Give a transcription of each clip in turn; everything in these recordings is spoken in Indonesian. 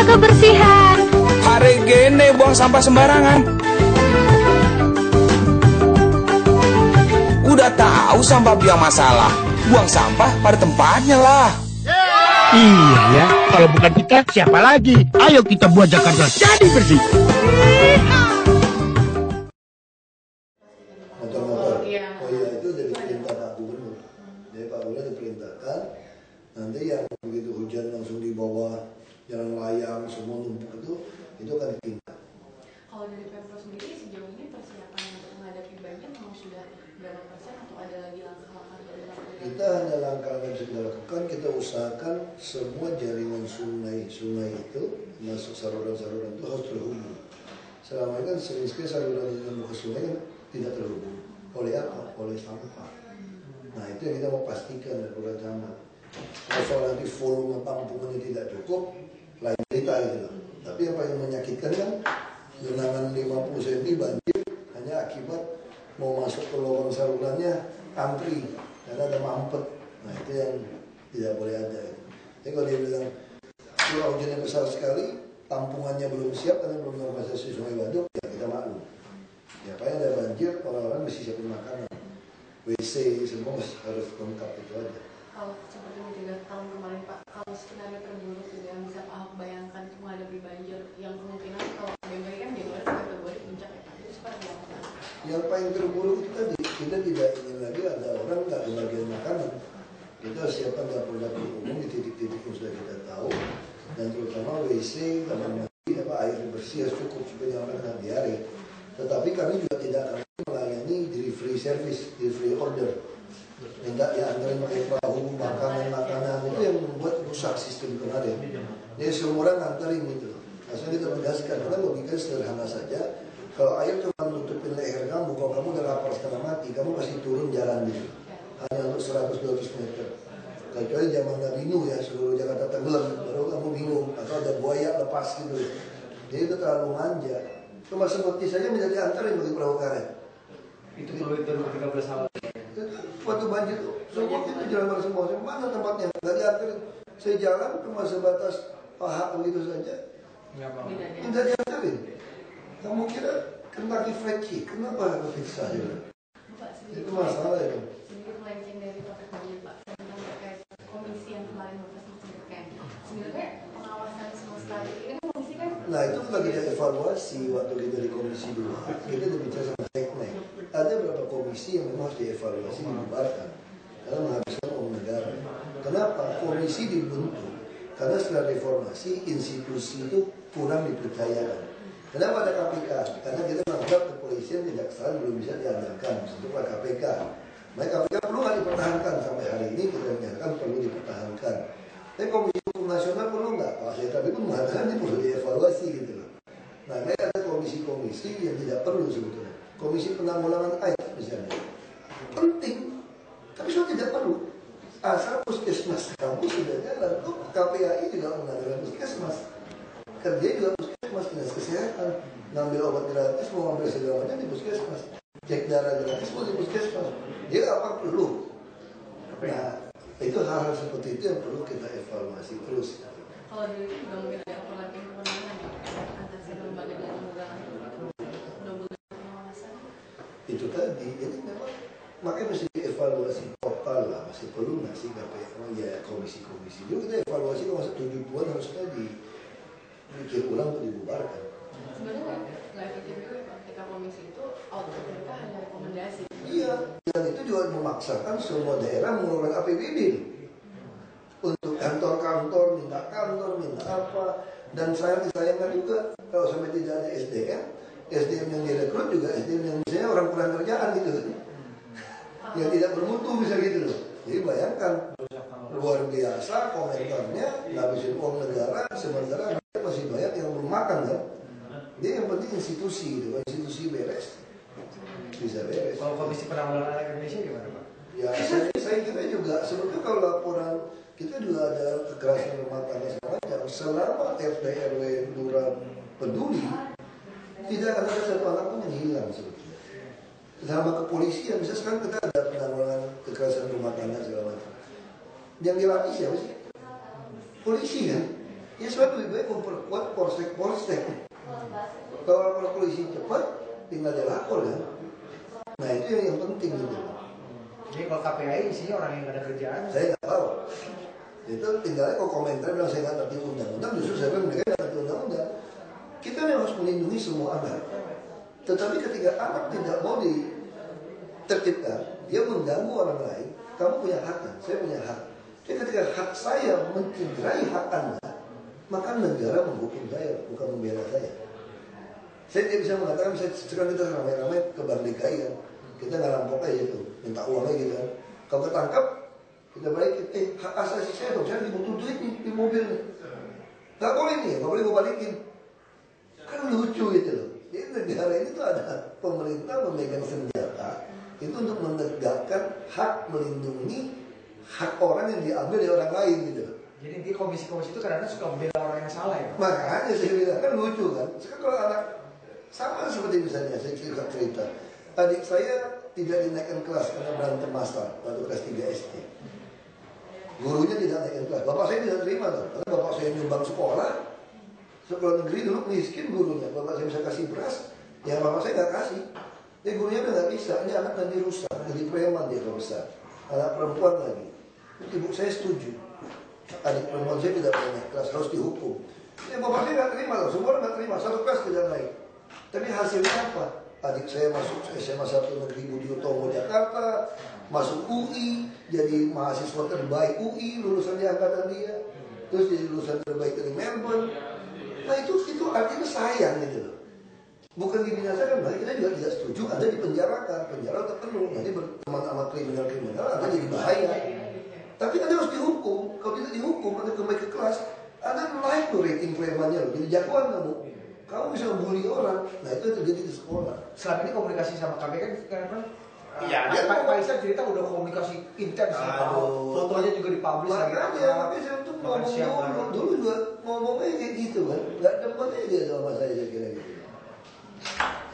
kebersihan. Hari gini buang sampah sembarangan. Udah tahu sampah biang masalah, buang sampah pada tempatnya lah. Iya ya, kalau bukan kita siapa lagi? Ayo kita buat Jakarta jadi bersih. Motor-motor. Oh iya, itu dari perintah Pak Gubernur. Jadi Pak Gubernur diperintahkan nanti yang begitu hujan langsung di bawah jalan layang semua numpuk itu akan ditindak. Kalau dari Pemprov sendiri sejauh ini persiapan untuk menghadapi banjir memang sudah berapa persen atau ada lagi langkah-langkah yang dilakukan? Kita hanya langkah-langkah yang sudah dilakukan, kita usahakan semua jaringan sungai itu masuk saluran-saluran itu harus terhubung. Selama ini kan sering sekali saluran yang ke sungai kan tidak terhubung. Oleh apa? Oleh sampah. Nah itu yang kita mau pastikan dari pemerintah. Kalau soal nanti volume tampungannya tidak cukup, lain cerita gitu. Tapi yang paling menyakitkan kan genangan 50 cm banjir hanya akibat mau masuk ke lubang salurannya antri karena ada mampet. Nah itu yang tidak boleh ada. Jadi kalau dia bilang curah hujannya besar sekali, tampungannya belum siap karena belum normalisasi Sungai Waduk, ya kita maklum. Ya kayak ada banjir, orang-orang mesti siapin makanan, WC semua harus lengkap itu aja. Kalau seperti mencegah tahun kemarin Pak, kalau skenario terburuk yang bisa Pak Ahok bayangkan menghadapi banjir yang kemungkinan kalau Januari kan Januari sampai Februari puncak ya Pak, itu seperti apa? Yang paling terburuk itu tadi, kita tidak ingin lagi ada orang nggak kebagian makanan. Kita siapkan dapur-dapur umum di titik-titik yang sudah kita tahu, dan terutama WC, kamar mandi, air bersih harus cukup supaya jangan kena diare. Tetapi kami juga tidak akan melayani delivery service, delivery order. Minta ya antarin pakai perahu, makanan itu yang membuat rusak sistem kemarin. Jadi semua orang antarin gitu. Asal kita tegaskan, karena logika sederhana saja. Kalau air cuma nutupin leher kamu, kalau kamu udah lapar setengah mati, kamu pasti turun jalan gitu. Hanya untuk 100-200 meter. Kecuali zaman Nabi Nuh ya, seluruh Jakarta tenggelam, baru kamu bingung. Atau ada buaya lepas gitu. Jadi itu terlalu manja. Cuma seperti saja menjadi antarin bagi perahu karet. Itu perlu 2013 awal. Waktu banjir tuh, semua itu jalan semua. Mana tempatnya? Nggak diantarin. Saya jalan cuma sebatas paha begitu saja. Tidak diantarin. Kamu kira Kentucky Fried Chicken kenapa harus pizza aja? Itu masalah itu. Sendiri melenceng dari topik banjir Pak, tentang terkait komisi yang kemarin Bapak sebutkan. Sebenarnya pengawasan semesta ini kan komisi kan? Nah itu kita tidak evaluasi waktu kita di komisi 2. Kita berbicara sama Seknek. Ada beberapa komisi yang memang harus dievaluasi, dibubarkan karena menghabiskan uang negara. Kenapa? Komisi dibentuk karena setelah reformasi institusi itu kurang dipercayakan. Kenapa ada KPK? Karena kita menganggap kepolisian kejaksaan belum bisa diandalkan untuk KPK. Maka KPK perlu nggak dipertahankan sampai hari ini kita menyatakan perlu dipertahankan. Tapi Komisi Hukum Nasional perlu nggak? Pak Syekh pun mengatakan ini perlu dievaluasi gitu loh. Nah, ada komisi-komisi yang tidak perlu sebetulnya. Komisi penanggulangan air misalnya penting, tapi sudah tidak perlu. Asal puskesmas kamu sudah jalan, tuh KPAI juga mengadakan puskesmas. Kerja juga puskesmas, dinas kesehatan, ngambil obat gratis, mau ngambil segala macam di puskesmas, cek darah gratis mau di puskesmas. Dia apa perlu? Nah, itu hal-hal seperti itu yang perlu kita evaluasi terus. Kalau dari itu juga mungkin ada overlapping kewenangan antara lembaga dan lembaga lain. Itu tadi, jadi memang makanya mesti dievaluasi total lah, masih perlu nggak sih KPK? Ya komisi-komisi juga kita evaluasi kalau masa 70-an harusnya mikir ulang untuk dibubarkan. Sebenarnya nggak efektif juga ketika komisi itu output mereka hanya rekomendasi. Iya, dan itu juga memaksakan semua daerah mengeluarkan APBD untuk kantor-kantor, minta kantor, minta apa. Dan saya disayangkan juga kalau sampai tidak ada SDM yang direkrut juga SDM yang misalnya orang kurang kerjaan gitu, yang tidak bermutu bisa gitu loh. Jadi bayangkan luar biasa komentarnya ngabisin uang negara sementara masih banyak yang belum makan kan. Jadi yang penting institusi gitu, institusi beres bisa beres. Kalau Komisi Penanggulangan Air Indonesia gimana Pak? Ya saya kira juga sebetulnya kalau laporan kita juga ada kekerasan rumah tangga segala macam. Selama RT RW Lurah peduli, tidak akan ada satu anak pun yang hilang sebetulnya. Sama kepolisian, misalnya sekarang kita ada penanggulangan kekerasan rumah tangga segala macam. Yang dilapis siapa sih? Polisi kan? Ya sebab lebih baik memperkuat polsek. Kalau polisi cepat, tinggal dia lapor kan. Nah itu yang penting gitu. Jadi kalau KPI isinya orang yang nggak ada kerjaan. Saya nggak tahu. Itu tinggalnya kok komentar bilang saya nggak ngerti undang-undang, justru saya bilang mereka nggak ngerti undang-undang. Kita memang harus melindungi semua anak. Tetapi ketika anak tidak mau ditertibkan, dia mengganggu orang lain, kamu punya hak kan? Saya punya hak. Jadi ketika hak saya mencederai hak Anda, maka negara menghukum saya, bukan membela saya. Saya tidak bisa mengatakan, sekarang kita ramai-ramai ke Bank DKI kan, kita nggak rampok aja itu, minta uangnya gitu kan. Kalau ketangkap, kita balik, hak asasi saya dong, saya dibutuh duit nih, di mobil nih. Nggak boleh nih, nggak boleh gue balikin. Kan lucu gitu loh. Jadi negara ini tuh ada pemerintah memegang senjata, itu untuk menegakkan hak melindungi hak orang yang diambil dari orang lain gitu loh. Jadi di komisi-komisi itu kadang-kadang suka membela orang yang salah ya. Makanya saya bilang kan lucu kan. Sekarang kalau anak sama seperti misalnya saya cerita, adik saya tidak dinaikkan kelas karena berantem masalah waktu kelas 3 SD. Gurunya tidak naikkan kelas. Bapak saya tidak terima loh, karena bapak saya nyumbang sekolah negeri dulu miskin gurunya. Bapak saya bisa kasih beras, ya bapak saya nggak kasih. Jadi gurunya udah nggak bisa. Ini anak nanti rusak, jadi preman dia kalau besar. Anak perempuan lagi. Ibu saya setuju. Adik perempuan saya tidak boleh naik kelas, harus dihukum. Ya bapak saya nggak terima loh, semua orang nggak terima, satu kelas tidak naik. Tapi hasilnya apa? Adik saya masuk SMA 1 Negeri Budi Utomo Jakarta, masuk UI, jadi mahasiswa terbaik UI, lulusan di angkatan dia, terus jadi lulusan terbaik dari Melbourne. Nah itu artinya sayang gitu loh. Bukan dibinasakan, nah kita juga tidak setuju Anda dipenjarakan, penjara terpenuh, nanti berteman sama kriminal-kriminal, Anda jadi bahaya. Tapi Anda harus dihukum. Kalau tidak dihukum, Anda kembali ke kelas, Anda naik tuh rating premannya loh, jadi jagoan kamu. Kamu bisa membuli orang. Nah itu yang terjadi di sekolah. Selama ini komunikasi sama KPK kan Iya, Pak Isan cerita udah komunikasi intens sama fotonya juga dipublish lagi. Makanya, tapi saya tuh ngomong dulu juga ngomongnya kayak gitu kan. Gak demen aja sama saya kira gitu.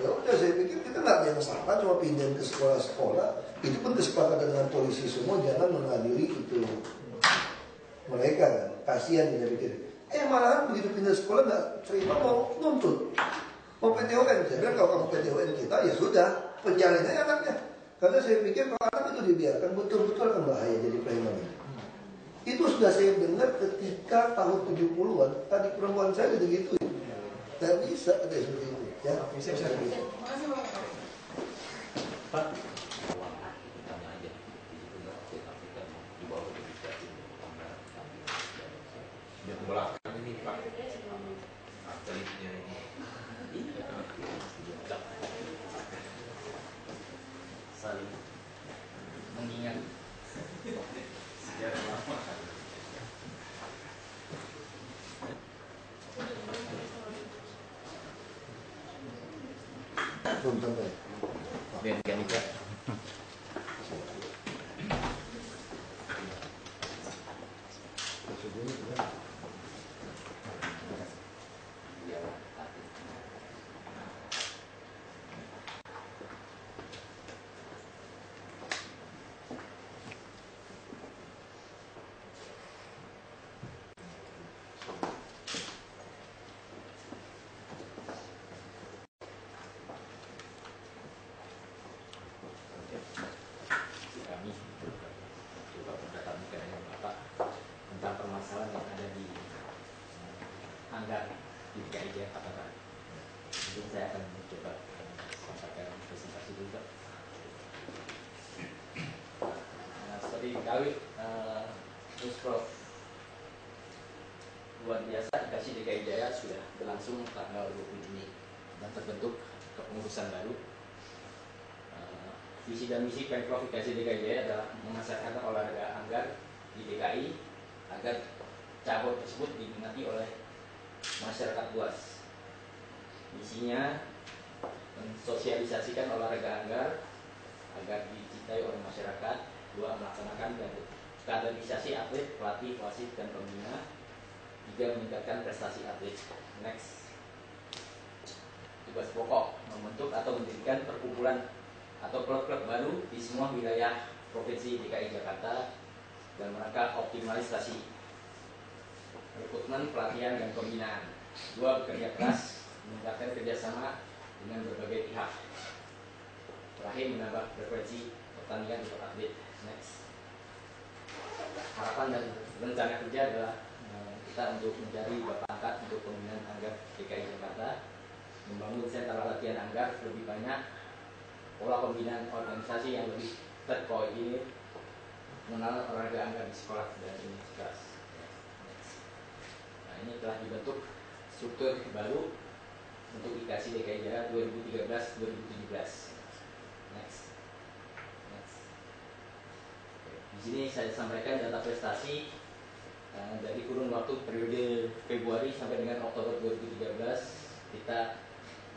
Ya udah saya pikir kita nggak ada yang salah, cuma pindahin ke sekolah-sekolah. Itu pun kesepakatan dengan polisi semua, jangan mengadili itu mereka kan. Kasihan dia pikir. Malahan begitu pindah sekolah nggak terima mau nuntut, mau PTON. Saya bilang kalau kamu PTON kita ya sudah penjarain aja anaknya. Karena saya pikir kalau anak itu dibiarkan betul-betul akan bahaya jadi preman. Itu sudah saya dengar ketika tahun 70-an, tadi perempuan saya gitu. Tidak bisa ada seperti itu. Ya, bisa. Pak. Belakang ini Pak, atletnya ini. Saling mengingat sejarah lama. Belum sampai. Dan juga kami juga mendatangi keadaan Bapak tentang permasalahan yang ada di Anggar di DKI Jakarta. Mungkin saya akan mencoba sampaikan presentasi dulu. Seperti diketahui, terus Prof luar biasa dikasih DKI Jaya sudah berlangsung tanggal 20 Juni dan terbentuk kepengurusan baru. Visi dan misi Pemprov DKI Jaya adalah memasarkan olahraga Anggar di DKI agar cabur tersebut diminati oleh masyarakat luas. Misinya mensosialisasikan olahraga Anggar agar dicintai oleh masyarakat. Dua, melaksanakan kaderisasi atlet, pelatih, wasit, dan pembina. Tiga, meningkatkan prestasi atlet. Next, tugas pokok membentuk atau mendirikan perkumpulan atau klub-klub baru di semua wilayah Provinsi DKI Jakarta dan mereka optimalisasi rekrutmen, pelatihan, dan pembinaan. 2. Bekerja keras, meningkatkan kerjasama dengan berbagai pihak. Terakhir, menambah frekuensi pertandingan untuk atlet. Next. Harapan dan rencana kerja adalah kita untuk mencari bapak angkat untuk pembinaan anggar DKI Jakarta, membangun sentra latihan anggar lebih banyak, pola pembinaan organisasi yang lebih terkoordinir, mengenal olahraga anggar di sekolah dan universitas. Nah, ini telah dibentuk struktur baru untuk IKASI DKI Jakarta 2013-2017. Next. Di sini saya sampaikan data prestasi dari kurun waktu periode Februari sampai dengan Oktober 2013. Kita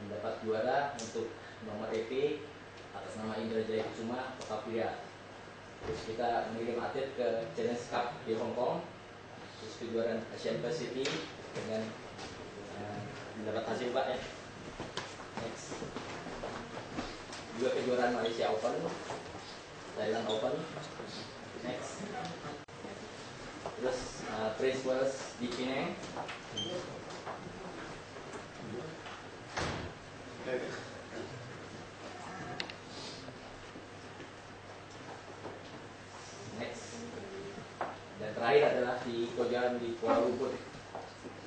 mendapat juara untuk nomor EP atas nama Indra Jaya Kusuma Kota Pria. Terus kita mengirim atlet ke Challenge Cup di Hong Kong. Terus kejuaraan Asian Pacific dengan mendapat hasil Pak ya. Next. Juga kejuaraan Malaysia Open, Thailand Open. Next. Terus Prince Wales di Penang. Next. Dan terakhir adalah di kejuaraan di Kuala Lumpur.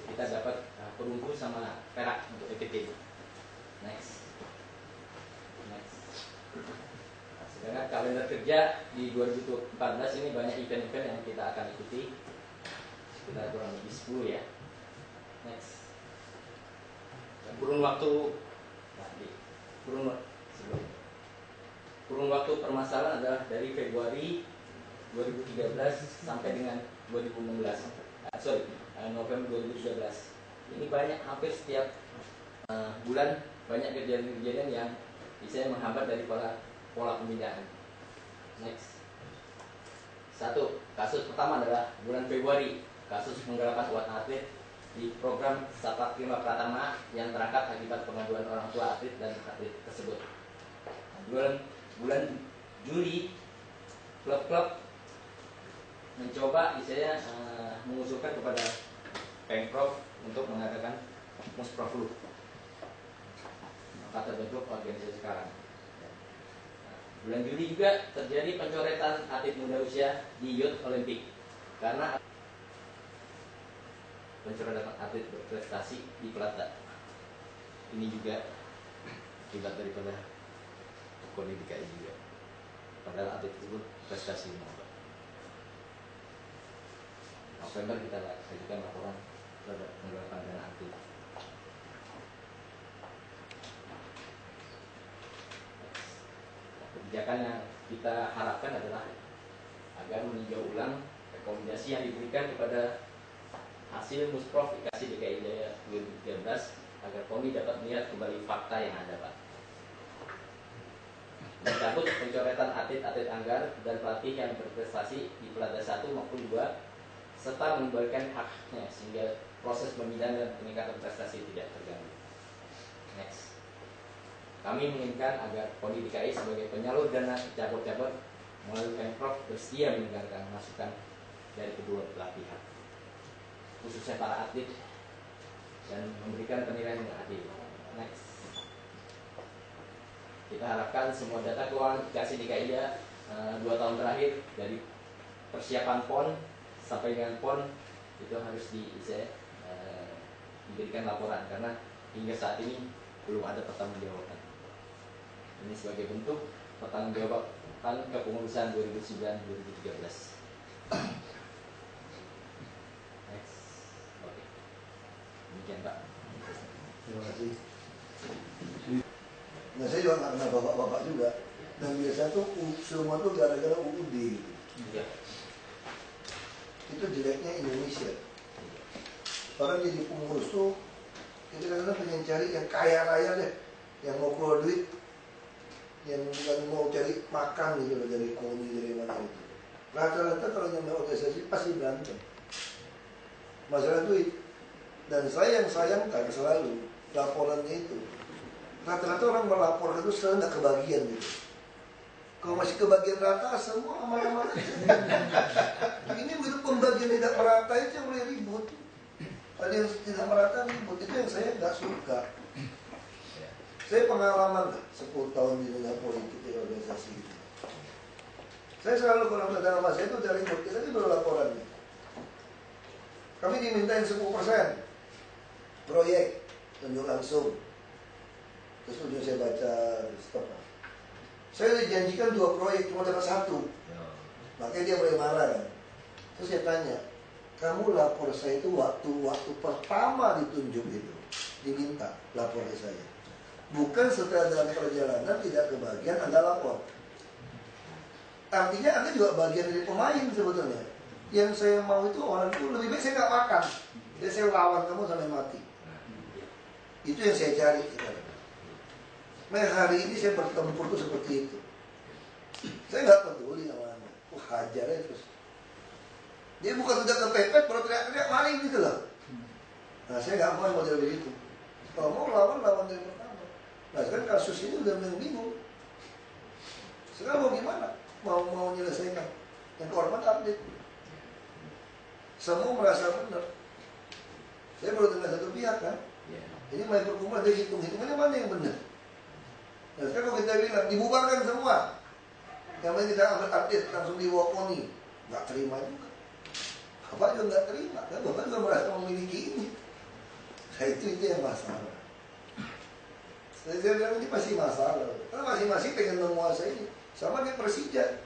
Kita dapat perunggu sama perak untuk EPT. Next. Sedangkan kalender kerja di 2014 ini banyak event-event yang kita akan ikuti. Sekitar kurang lebih 10 ya. Next. Dan kurun waktu permasalahan adalah dari Februari 2013 sampai dengan 2016. November 2013. Ini banyak, hampir setiap bulan banyak kejadian-kejadian yang bisa menghambat dari pola pembinaan. Next. 1. Kasus pertama adalah bulan Februari, kasus penggelapan uang atlet di program Sapat Prima Pratama yang terangkat akibat pengaduan orang tua atlet dan atlet tersebut. Bulan Juli, klub-klub mencoba mengusulkan kepada Pemprov untuk mengadakan Musproflu. Maka terbentuk organisasi sekarang. Bulan Juli juga terjadi pencoretan atlet muda usia di Youth Olympic karena pencoretan atlet berprestasi di Plata. Ini juga akibat daripada kondisi DKI juga. Padahal atlet tersebut prestasi nomor. November kita ajukan laporan terhadap penggelapan dana atlet. Kebijakan yang kita harapkan adalah agar meninjau ulang rekomendasi yang diberikan kepada hasil Musprov IKASI DKI Jaya 2013 agar POMI dapat melihat kembali fakta yang ada Pak. Mencabut pencoretan atlet-atlet anggar dan pelatih yang berprestasi di Pelada 1 maupun 2 serta mengembalikan haknya sehingga proses pembinaan dan peningkatan prestasi tidak terganggu. Next. Kami menginginkan agar PONI DKI sebagai penyalur dana cabur-cabur melalui Pemprov bersedia mendengarkan masukan dari kedua belah pihak, khususnya para atlet, dan memberikan penilaian yang adil. Next. Kita harapkan semua data keuangan IKASI DKI 2 tahun terakhir dari persiapan PON sampai dengan PON itu harus diberikan laporan karena hingga saat ini belum ada pertanggungjawaban. Ini sebagai bentuk pertanggungjawaban kepengurusan 2009-2013. Next. Oke. Demikian Pak. Terima kasih. Nah saya juga nggak kenal bapak-bapak juga. Dan biasanya tuh semua tuh gara-gara UUD gitu. Ya. Itu jeleknya Indonesia. Orang jadi pengurus tuh kita kadang-kadang pengen cari yang kaya raya deh, yang mau keluar duit, yang bukan mau cari makan gitu loh, dari KONI dari mana gitu. Rata-rata kalau nyampe organisasi pasti berantem masalah duit. Dan saya yang sayangkan selalu laporannya itu rata-rata orang melapor itu selalu nggak kebagian gitu. Kalau masih kebagian rata semua aman-aman aja. Ini begitu pembagian tidak merata itu yang mulai ribut. Ada yang tidak merata ribut, itu yang saya nggak suka. Saya pengalaman 10 tahun di dunia politik di organisasi itu. Saya selalu kalau datang sama saya itu dari ribut, kita itu laporannya. Kami dimintain 10% proyek, tunjuk langsung. Terus ujung saya baca, stop. Saya dijanjikan 2 proyek, cuma dapat 1. Makanya dia mulai marah kan. Terus saya tanya, kamu lapor saya itu waktu pertama ditunjuk itu, diminta lapor ke saya. Bukan setelah dalam perjalanan tidak kebagian Anda lapor. Artinya Anda juga bagian dari pemain sebetulnya. Yang saya mau itu orang itu lebih baik saya nggak makan. Jadi saya lawan kamu sampai mati. Itu yang saya cari sekarang. Nah hari ini saya bertempur tuh seperti itu. Saya nggak peduli sama Anda. Hajar aja terus. Dia bukan udah kepepet, baru teriak-teriak maling gitu loh. Nah saya nggak mau model begitu. Kalau mau lawan dari pertama. Nah sekarang kasus ini udah minggu. Sekarang mau gimana? Mau menyelesaikan. Yang korban update. Semua merasa benar. Saya baru dengar satu pihak kan. Ini main perkumpulan, dia hitung-hitungannya mana yang benar. Nah sekarang kalau kita bilang dibubarkan semua, yang lain tidak ambil update langsung diwakoni, nggak terima juga. Bapak juga nggak terima, kan Bapak juga merasa memiliki ini. Saya itu yang masalah. Saya bilang ini pasti masalah, karena masing-masing pengen menguasai ini. Sama kayak Persija,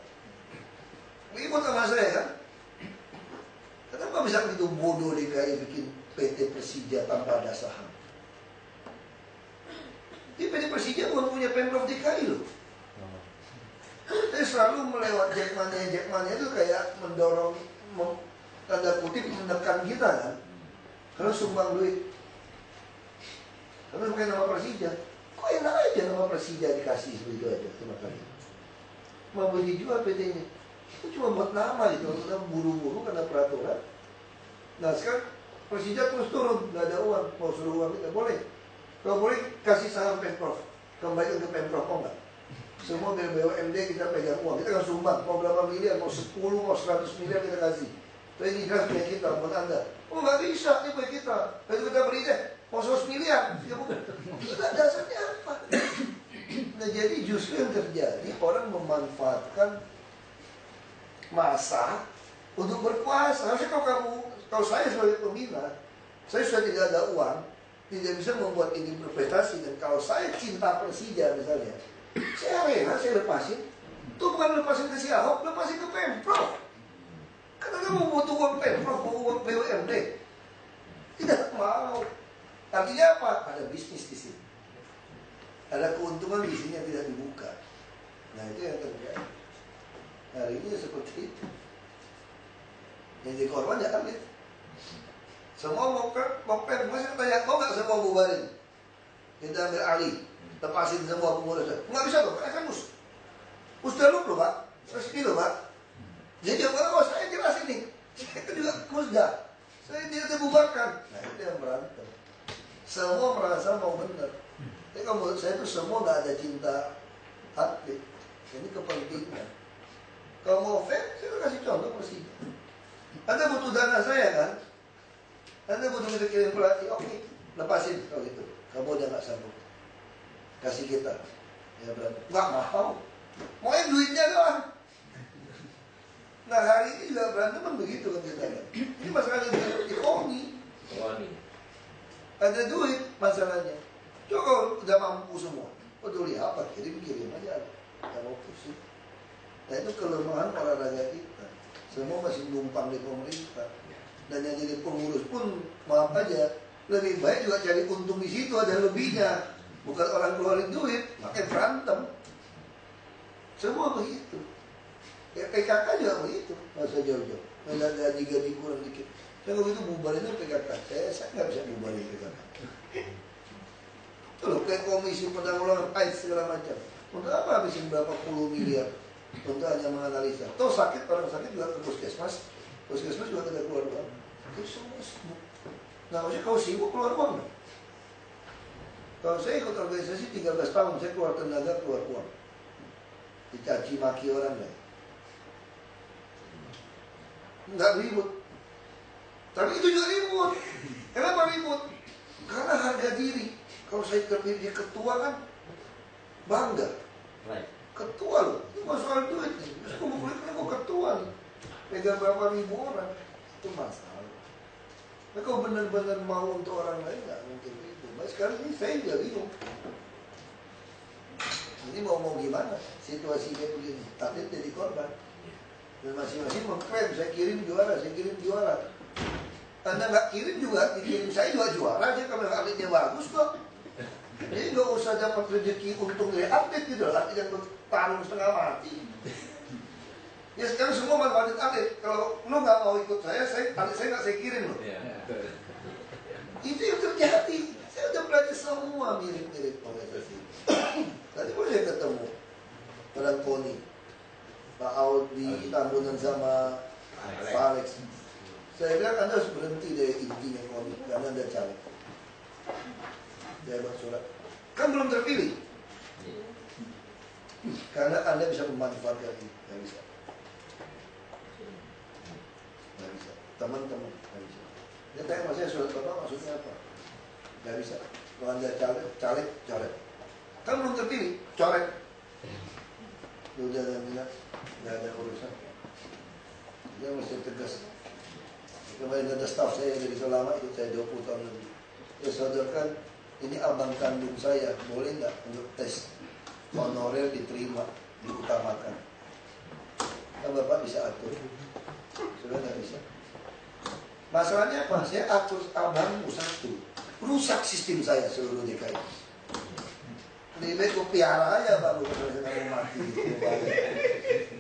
ribut sama saya kan. Kenapa bisa begitu bodoh DKI bikin PT Persija tanpa ada saham? Di PT Persija bukan punya Pemprov DKI loh. Saya selalu melewat Jackmania itu kayak mendorong, tanda kutip menekan kita kan. Karena sumbang duit. Karena pakai nama Persija. Kok enak aja nama Persija dikasih begitu aja sama kalian. Mau dijual PT-nya. Itu cuma buat nama gitu. Kita buru-buru karena peraturan. Nah sekarang Persija terus turun, nggak ada uang. Mau suruh uang kita boleh. Kalau boleh kasih saham Pemprov, kembalikan ke Pemprov kok enggak? Semua BUMD kita pegang uang, kita kan sumbang, mau berapa miliar, mau 10, mau 100 miliar kita kasih. Tapi ini jelas punya kita, buat Anda. Oh nggak bisa, ini punya kita. Kalau kita beri deh, mau 100 miliar. Ya bukan. Kita dasarnya apa? Nah jadi justru yang terjadi, orang memanfaatkan masa untuk berkuasa. Harusnya kalau saya sebagai pembina, saya sudah tidak ada uang, tidak bisa membuat ini berprestasi. Dan kalau saya cinta Persija misalnya, saya rela, saya lepasin. Itu bukan lepasin ke si Ahok, lepasin ke Pemprov. Karena kamu butuh uang Pemprov, mau uang BUMD. Tidak mau. Artinya apa? Ada bisnis di sini. Ada keuntungan di sini yang tidak dibuka. Nah itu yang terjadi. Hari ini seperti itu. Yang jadi korban ya kan gitu. Semua mau masih tanya, mau nggak semua bubarin? Kita ambil alih, lepasin semua pengurus. Nggak bisa loh, kan mus. Udah loh Pak, resmi loh Pak. Jadi kalau saya jelas ini, saya kan juga musda. Saya tidak dibubarkan. Nah itu yang berantem. Semua merasa mau benar. Tapi kalau menurut saya itu semua nggak ada cinta atlet. Ini kepentingan. Kalau mau fair, saya kasih contoh Persija. Anda butuh dana saya kan? Anda butuh kita kirim pelatih, oke, lepasin kalau gitu. Kamu udah nggak sanggup, kasih kita. Ya berarti nggak mau yang duitnya doang. Nah hari ini juga berantem kan begitu kan kita kan. Ini masalahnya ekonomi. Ada duit masalahnya. Coba kalau udah mampu semua, peduli apa? Kirim aja. Nggak mau pusing. Nah itu kelemahan olahraga kita. Semua masih numpang di pemerintah. Dan yang jadi pengurus pun maaf aja, lebih baik juga cari untung di situ, ada lebihnya. Bukan orang keluarin duit, makanya berantem. Semua begitu. Ya PKK juga begitu, nggak usah jauh-jauh. Nggak gaji kurang dikit. Saya kalau itu bubarinnya PKK, saya nggak bisa bubarin PKK. Itu loh, kayak komisi penanggulangan AIDS segala macam. Untuk apa habisin berapa puluh miliar untuk hanya menganalisa? Toh sakit, orang sakit juga ke puskesmas. Puskesmas juga tidak keluar uang. Itu semua sibuk. Nah maksudnya kalau sibuk keluar uang. Kalau saya ikut organisasi 13 tahun, saya keluar tenaga, keluar uang. Dicaci maki orang lain. Nggak ribut. Tapi itu juga ribut. Kenapa ribut? Karena harga diri. Kalau saya terpilih ketua kan bangga. Right. Ketua loh, itu masalah duit nih. Terus gue mau karena gue ketua nih. Pegang berapa ribu orang. Itu masalah. Nah kalau benar-benar mau untuk orang lain nggak mungkin itu. Nah sekarang ini saya juga bingung. Ini mau gimana? Situasinya begini. Atlet jadi korban. Dan masing-masing mengklaim saya kirim juara, saya kirim juara. Anda nggak kirim juga, dikirim saya juga juara aja kalau atletnya bagus kok. Jadi nggak usah dapat rezeki untung dari atlet gitu, atlet yang bertarung setengah mati. Ya sekarang semua manfaatin atlet. Kalau lu nggak mau ikut atlet saya nggak saya kirim lo. Itu yang terjadi. Saya udah belajar semua mirip-mirip organisasi. Tadi pun saya ketemu Padang Koni, Pak Audi, Tambunan sama Pak Alex. Saya bilang Anda harus berhenti dari intinya Koni karena Anda caleg. Dia buat surat. Kan belum terpilih. Karena Anda bisa memanfaatkan ini. Nggak bisa. Nggak bisa. Teman-teman nggak bisa. Dia tanya sama saya surat Bapak maksudnya apa? Nggak bisa. Kalau Anda caleg, coret. Kan belum terpilih, coret. Udah bilang, nggak ada urusan. Dia mesti tegas. Kemarin ada staf saya dari selama itu saya 20 tahun lebih. Ya sodorkan, ini abang kandung saya, boleh nggak untuk tes honorer diterima, diutamakan? Kan Bapak bisa atur. Sudah nggak bisa. Masalahnya apa? Saya atur abangmu satu. Rusak sistem saya seluruh DKI. Lebih baik gue piara aja baru saya mau mati.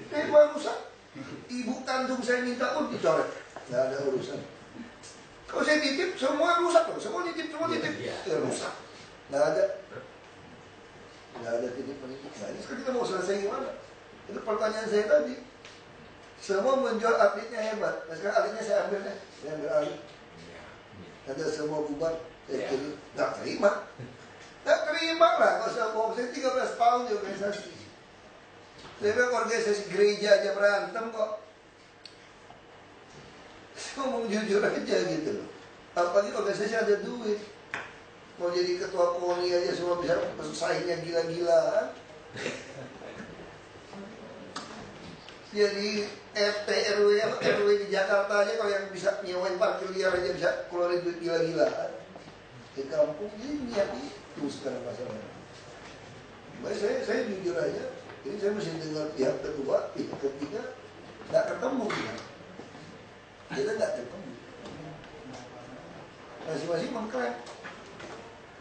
Gue rusak. Ibu kandung saya minta pun dicoret. Nggak ada urusan. Kalau saya titip, semua rusak loh. Semua titip. Ya, rusak. Nggak ada titip-menitip. Nah ini sekarang kita mau selesai gimana? Itu pertanyaan saya tadi. Semua menjual atletnya hebat. Nah sekarang atletnya saya ambil deh. Saya ambil alih. Ada semua bubar. Saya kirim. Nggak terima. Nggak terima lah. Kalau saya bohong. Saya 13 tahun di organisasi. Saya bilang organisasi gereja aja berantem kok. Ngomong jujur aja gitu loh. Apalagi organisasi ada duit. Mau jadi ketua KONI aja semua bisa saingnya gila-gilaan. Jadi RT RW di Jakarta aja kalau yang bisa nyewain parkir liar aja bisa keluarin duit gila-gilaan. Di kampung ini niat itu sekarang masalahnya. Baik saya jujur aja. Jadi saya mesti dengar pihak kedua, pihak ketiga nggak ketemu ya. Kita nggak ketemu. Masing-masing mengklaim.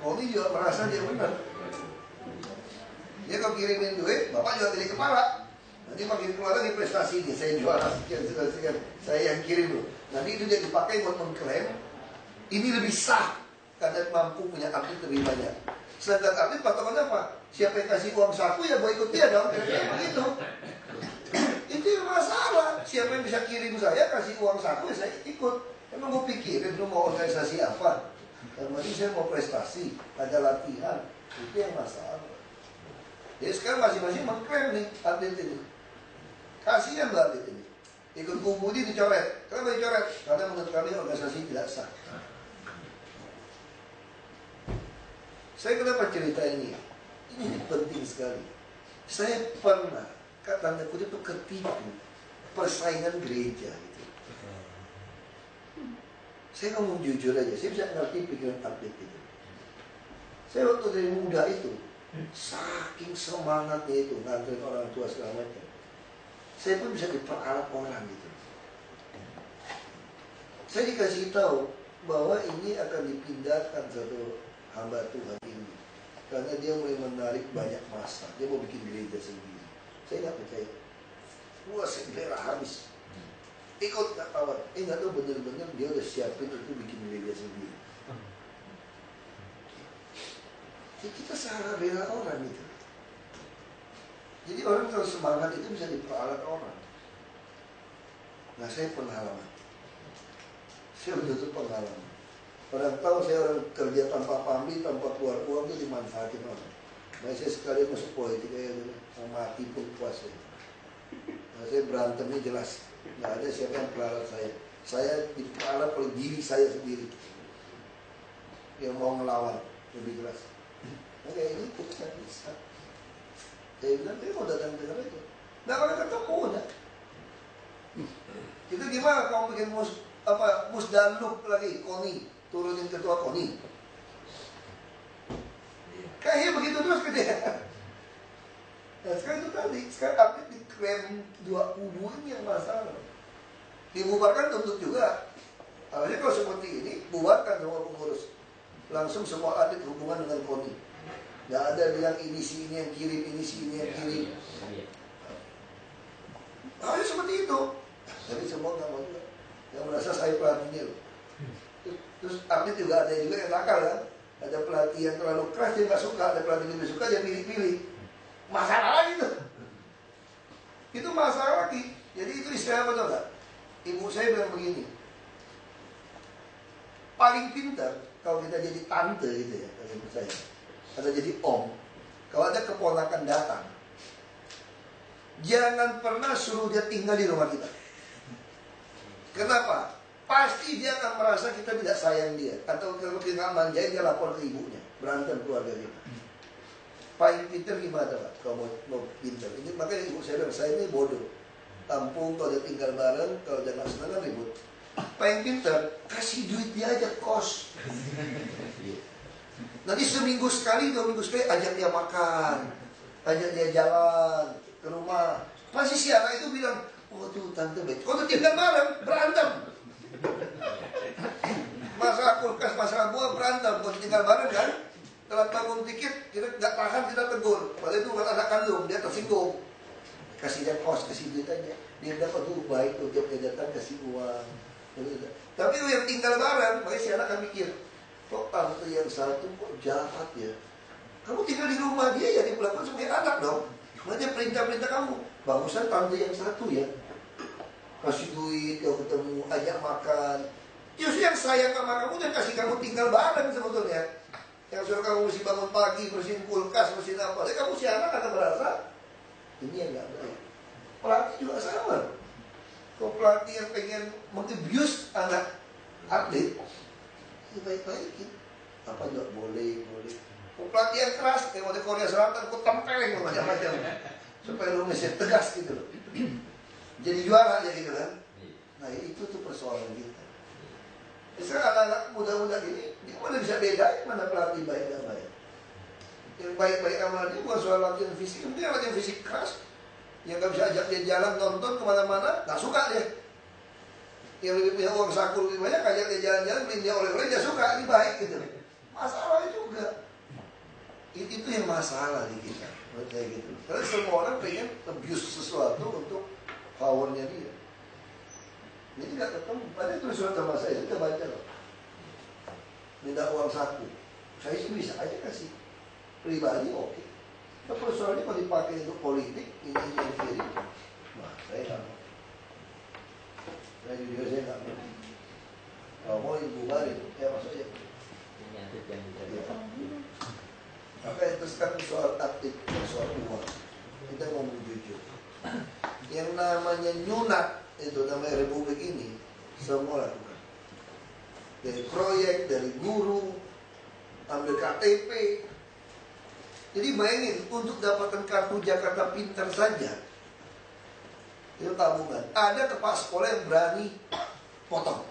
Ini juga merasa dia benar. Dia kalau kirimin duit, Bapak juga jadi kepala. Nanti makin keluar lagi prestasi ini. Saya juara sekian. Saya yang kirim loh. Nanti itu dia dipakai buat mengklaim. Ini lebih sah. Karena mampu punya atlet lebih banyak. Sedangkan atlet patokannya apa? Siapa yang kasih uang saku ya gue ikut dia dong. Begitu. Itu yang masalah. Siapa yang bisa kirim saya kasih uang saku ya saya ikut. Emang gue pikirin lu mau organisasi apa? Yang penting saya mau prestasi, ada latihan. Itu yang masalah. Jadi sekarang masing-masing mengklaim nih atlet ini. Kasihan lah atlet ini. Ikut kumudi dicoret. Kenapa dicoret? Karena menurut kami organisasi tidak sah. Saya kenapa cerita ini? Ini penting sekali. Saya pernah, tanda kutip itu ketipu persaingan gereja gitu. Saya ngomong jujur aja, saya bisa ngerti pikiran atlet itu. Saya waktu dari muda itu, saking semangatnya itu nganterin orang tua segala macam. Saya pun bisa diperalat orang gitu. Saya dikasih tahu bahwa ini akan dipindahkan satu hamba Tuhan ini karena dia mulai menarik banyak massa. Dia mau bikin gereja sendiri. Saya nggak percaya. Wah, saya bela habis. Ikut nggak kawan. Nggak tahu bener-bener dia udah siapin untuk bikin gereja sendiri. Jadi kita salah bela orang itu. Jadi orang kalau semangat itu bisa diperalat orang. Nah, saya pengalaman. Saya betul-betul pengalaman. Orang tahu saya orang kerja tanpa pamrih, tanpa keluar uang itu dimanfaatin orang. Nah, saya sekalian masuk politik aja dulu, mau mati pun puas ya. Nah, saya berantemnya jelas, nggak ada siapa yang peralat saya. Saya diperalat oleh diri saya sendiri. yang mau ngelawan lebih keras. Oke, ini kita nggak bisa. Saya bilang, dia mau datang dengar aja. Nggak akan ketemu udah. Itu gimana kamu bikin musdaluk lagi, KONI, turunin ketua KONI. Kayaknya begitu terus ke dia. Nah sekarang itu tadi, sekarang update diklaim dua kubu ini yang masalah. Dibubarkan tuntut juga. Harusnya kalau seperti ini, bubarkan semua pengurus. Langsung semua update hubungan dengan KONI. Nggak ada bilang ini si ini yang kirim, ini si ini yang kirim. Harusnya seperti itu. Tapi semua nggak mau juga. Yang merasa saya pelatihnya loh. Terus update juga ada juga yang nakal kan. Ada pelatih yang terlalu keras dia nggak suka, ada pelatih yang lebih suka dia pilih-pilih. Masalah lagi tuh. Itu masalah lagi. Jadi itu istilah apa tuh enggak? Ibu saya bilang begini. Paling pintar kalau kita jadi tante gitu ya, kalau ibu saya. Atau jadi om. Kalau ada keponakan datang, jangan pernah suruh dia tinggal di rumah kita. Kenapa? Pasti dia akan merasa kita tidak sayang dia. Atau kalau kita nggak manjain, dia lapor ke ibunya. Berantem keluarga kita. Paling pintar gimana Pak? Kalau mau pintar. Ini makanya ibu saya bilang, saya ini bodoh. Tampung kalau dia tinggal bareng, kalau dia nggak senang kan ribut. Paling pintar, kasih duit dia aja kos. Nanti seminggu sekali, 2 minggu sekali, ajak dia makan. Ajak dia jalan ke rumah. Pasti si anak itu bilang, oh tuh tante baik. Kalau tinggal bareng, berantem. Masalah kulkas, masalah buah berantem. Kalau tinggal bareng kan, telat bangun dikit, kita nggak tahan, kita tegur. Padahal itu bukan anak kandung, dia tersinggung. Kasih dia kos, kasih duit aja. Dia bilang, oh tuh baik, tuh dia datang kasih uang. Tapi yang tinggal bareng, makanya si anak kan mikir, kok tante yang satu kok jahat ya. Kamu tinggal di rumah dia ya, diperlakukan sebagai anak dong. Makanya perintah-perintah kamu, bagusan tante yang satu ya. Kasih duit, kau ketemu, ajak makan. Justru yang sayang sama kamu dan kasih kamu tinggal bareng sebetulnya. Yang suruh kamu mesti bangun pagi, bersihin kulkas, bersihin apa. Jadi kamu si anak akan merasa, ini yang gak baik. Pelatih juga sama. Kalau pelatih yang pengen meng-abuse anak atlet, ya baik-baikin. Apa juga boleh. Kalau pelatih yang keras, kayak waktu Korea Selatan, aku tempeleng macam-macam. Supaya lu mesti tegas gitu loh. Jadi juara aja gitu kan. Nah itu tuh persoalan kita. Sekarang anak-anak muda-muda gini, dia mana bisa bedain mana pelatih baik dan baik. Yang baik-baik sama dia bukan soal latihan fisik, mungkin latihan fisik keras. Yang gak bisa ajak dia jalan nonton kemana-mana, gak suka dia. Yang lebih punya uang saku lebih banyak, ajak dia jalan-jalan, beliin dia oleh-oleh, dia suka, ini baik gitu. Masalahnya juga. Itu yang masalah di kita. Kayak gitu. Karena semua orang pengen abuse sesuatu untuk powernya dia. Ini tidak ketemu. Padahal itu surat sama saya baca loh. Minta uang saku. Saya sih bisa aja kasih. Pribadi oke. Tapi persoalannya kalau dipakai untuk politik, ini yang kiri. Nah, saya nggak mau. Saya jujur saya nggak mau. Kalau mau dibubarin, ya masuk aja. Maka itu sekarang soal taktik, soal uang. Kita ngomong jujur. Yang namanya nyunat, itu namanya republik ini, semua lakukan. Dari proyek, dari guru, ambil KTP. Jadi bayangin, untuk dapatkan kartu Jakarta Pintar saja, itu tabungan. Ada kepala sekolah yang berani potong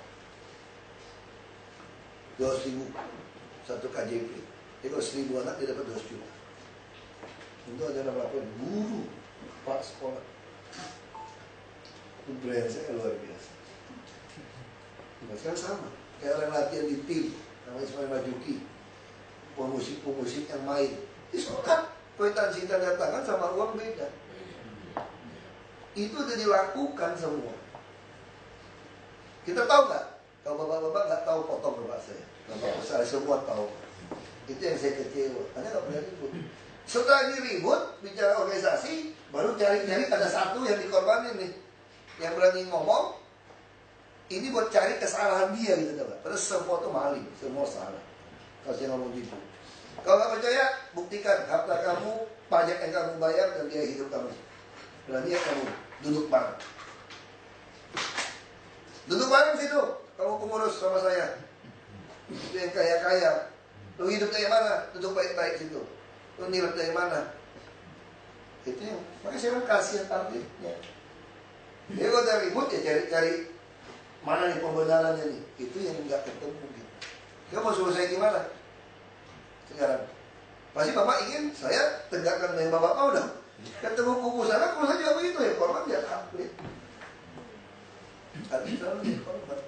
200.000 satu KJP. Jadi kalau 1.000 anak dia dapat 200 juta. Itu adalah laporan guru kepala sekolah. Itu brandnya luar biasa. Nah, sekarang sama. Kayak orang latihan di tim, namanya Ismail Majuki, pemusik yang main. Disunat, kwitansi tanda tangan sama uang beda. Itu udah dilakukan semua. Kita tahu nggak? Kalau bapak-bapak nggak tahu potong bapak saya. Bapak saya semua tahu. Itu yang saya kecewa. Anda nggak pernah ribut. Setelah ini ribut, bicara organisasi, baru cari-cari ada satu yang dikorbanin nih, yang berani ngomong. Ini buat cari kesalahan dia gitu, Pak. Terus semua itu maling, semua salah. Kalau saya ngomong gitu. Kalau nggak percaya, buktikan harta kamu, pajak yang kamu bayar dan biaya hidup kamu. Berani ya kamu duduk bareng. Duduk bareng situ, kamu pengurus sama saya. Itu yang kaya-kaya, Lu hidup dari mana? Duduk baik-baik situ. Lu nilai dari mana? Itu yang, makanya saya bilang kasihan targetnya. Jadi kalau udah ribut ya cari mana nih pembenarannya nih. Itu yang nggak ketemu gitu. Kamu mau suruh saya gimana? Sekarang pasti bapak ingin saya tegakkan dengan bapak kau dong. Ketemu kubu sana, kubu saya juga begitu ya. Korban dia atlet. Atlet selalu jadi korban.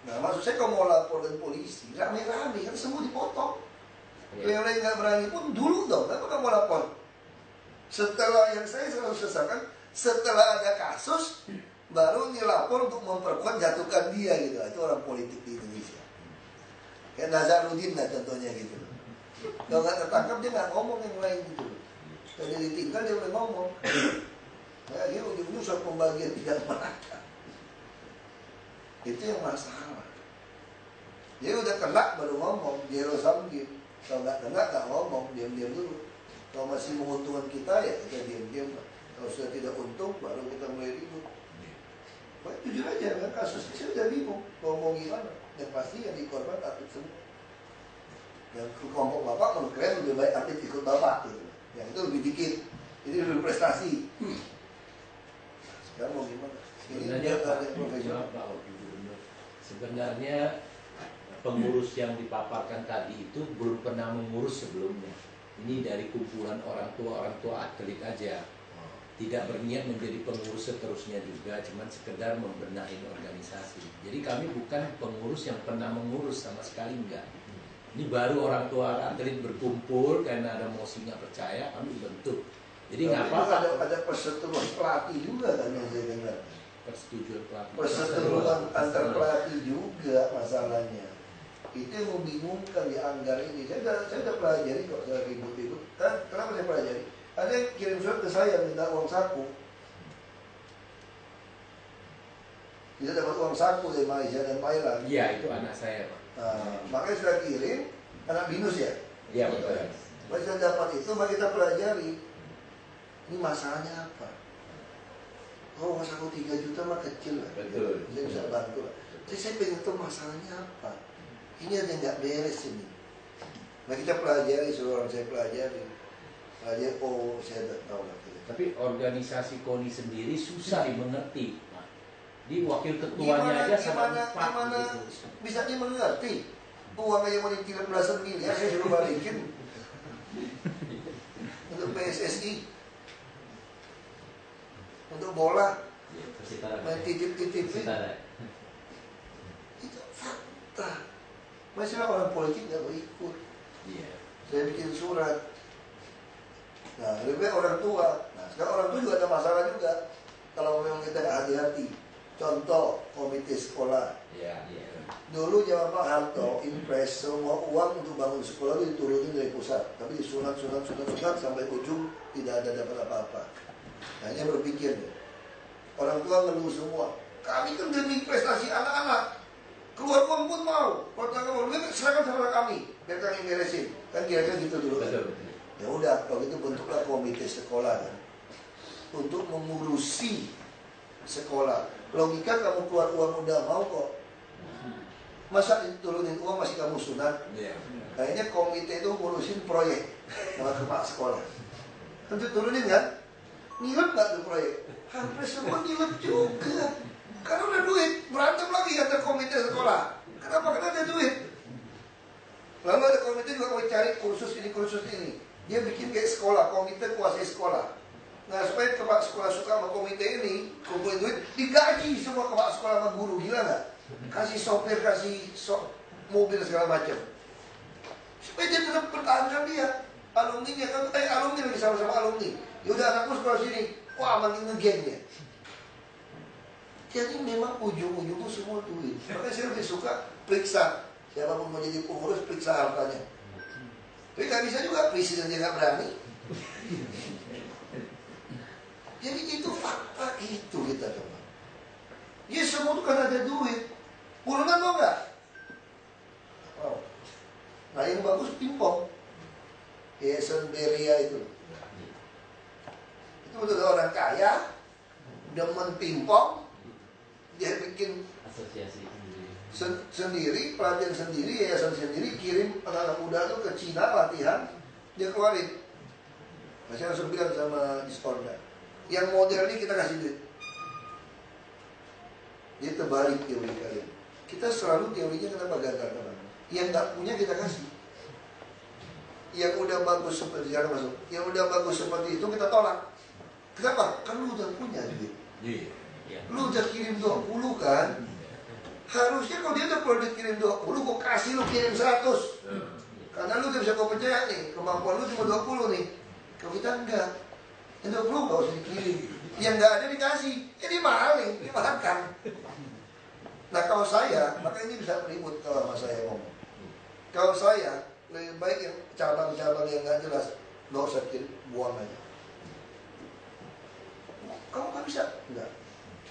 Nah maksud saya kalau mau lapor dan polisi rame-rame kan semua dipotong. Yang lain nggak berani pun dulu dong. Kenapa kamu lapor? Setelah yang saya selalu sesalkan, setelah ada kasus baru dilapor untuk memperkuat jatuhkan dia gitu. Itu orang politik di Indonesia. Kayak Nazarudin lah contohnya gitu. Kalau nggak tertangkap dia nggak ngomong yang lain gitu. Kalau dia ditinggal dia boleh ngomong. Ya dia ujung-ujung soal pembagian tidak merata. Itu yang masalah. Dia udah kena baru ngomong, dia harus sambil. Kalau nggak kena nggak ngomong, diam-diam dulu. Kalau masih menguntungkan kita ya kita diam-diam. Kalau sudah tidak untung baru kita mulai ribut. Wah, jujur aja kan kasus ini saya udah bingung mau gimana. Dan pasti yang dikorban atlet semua. Yang kelompok bapak menurut kalian lebih baik atlet ikut bapak gitu. Yang itu lebih dikit, ini lebih prestasi. Sekarang mau gimana? Sebenarnya sebenarnya pengurus yang dipaparkan tadi itu belum pernah mengurus sebelumnya. Ini dari kumpulan orang tua atlet aja. Tidak berniat menjadi pengurus seterusnya juga, cuman sekedar membenahi organisasi. Jadi kami bukan pengurus yang pernah mengurus sama sekali, enggak. Ini baru orang tua atlet berkumpul karena ada mosi nggak percaya, kami bentuk. Jadi nggak apa-apa. Ada perseteruan pelatih juga kan yang saya dengar. Persetujuan pelatih. Perseteruan antar pelatih juga masalahnya. Itu yang membingungkan di Anggar ini. Saya udah pelajari kok, saya ribut-ribut. Kan kenapa saya pelajari? Ada yang kirim surat ke saya minta uang saku. Kita dapat uang saku dari Malaysia dan Thailand. Iya, itu anak saya, Pak. Nah, makanya sudah kirim anak binus ya. Iya, betul. Pas kita dapat itu, maka kita pelajari. Ini masalahnya apa? Oh, uang saku 3 juta mah kecil lah. Betul. Saya bisa bantu lah. Jadi saya pengen tahu masalahnya apa. Ini ada yang nggak beres ini. Nah kita pelajari, seluruh orang saya pelajari. Oh, saya tidak tahu lagi. Tapi organisasi KONI sendiri susah dimengerti, Pak. Di wakil ketuanya aja sama gimana gitu. bisa dimengerti? Uang aja mau dikirim belasan miliar, saya suruh balikin untuk PSSI, untuk bola, main titip-titip. Itu fakta. Masih orang politik nggak mau ikut. Saya bikin surat. Nah, lebih baik orang tua. Nah, sekarang orang tua juga ada masalah juga. Kalau memang kita nggak hati-hati. Contoh, komite sekolah. Dulu zaman Pak Harto, impres semua uang untuk bangun sekolah itu diturunin dari pusat. Tapi disunat sampai ujung tidak ada dapat apa-apa. Nah, ini berpikir. Orang tua ngeluh semua. Kami kan demi prestasi anak-anak. Keluar uang pun mau. Kalau mau, serahkan sama kami. Biar kami beresin. Kan kira-kira gitu dulu. Betul. Ya udah, kalau gitu bentuklah komite sekolah kan, untuk mengurusi sekolah. Logika kamu keluar uang udah mau kok. Masa diturunin uang masih kamu sunat? Kayaknya komite itu ngurusin proyek sama kepala sekolah. Tentu turunin kan? Nilep nggak tuh proyek? Hampir semua nilep juga. Karena udah duit, berantem lagi antar komite sekolah. Kenapa? Karena ada duit. Lalu ada komite juga mau cari kursus ini. Dia bikin kayak sekolah, komite kuasai sekolah. Nah supaya kepala sekolah suka sama komite ini, kumpulin duit, digaji semua kepala sekolah sama guru, gila nggak? Kasih sopir, mobil segala macam. Supaya dia tetap pertahankan dia. Alumni-nya kan, alumni lagi sama-sama alumni. Yaudah anakku sekolah sini, wah makin ngegeng dia. Jadi memang ujung-ujungnya semua duit. Makanya saya lebih suka periksa. Siapapun mau jadi pengurus, periksa hartanya. Tapi gak bisa juga, presiden dia gak berani. Jadi itu fakta itu kita coba. Ya semua itu kan ada duit. Bulangan mau gak? Oh. Nah yang bagus pingpong. Yayasan Beria itu. Itu betul orang kaya, demen pingpong, dia bikin Sendiri, pelatihan sendiri, yayasan sendiri, kirim anak-anak muda tuh ke Cina latihan, dia keluarin. Nah, saya langsung bilang sama Discorda, yang model ini kita kasih duit. Dia terbalik teori kalian. Kita selalu teorinya kenapa gagal teman. Yang nggak punya kita kasih. Yang udah bagus seperti sekarang masuk, yang udah bagus seperti itu kita tolak. Kenapa? Kan lu udah punya duit. Lu udah kirim 20 kan? Harusnya kalau dia udah produk kirim 20, gua kasih lu kirim 100. Karena lu udah bisa gua percaya nih, kemampuan lu cuma 20 nih. Kalau kita enggak, yang 20 gak usah dikirim. Yang nggak ada dikasih, ini maling, ini makan. Nah kalau saya, maka ini bisa ribut kalau sama saya ngomong. Kalau saya, lebih baik yang cabang-cabang yang nggak jelas, nggak usah kirim, buang aja. Kamu nggak bisa? Enggak.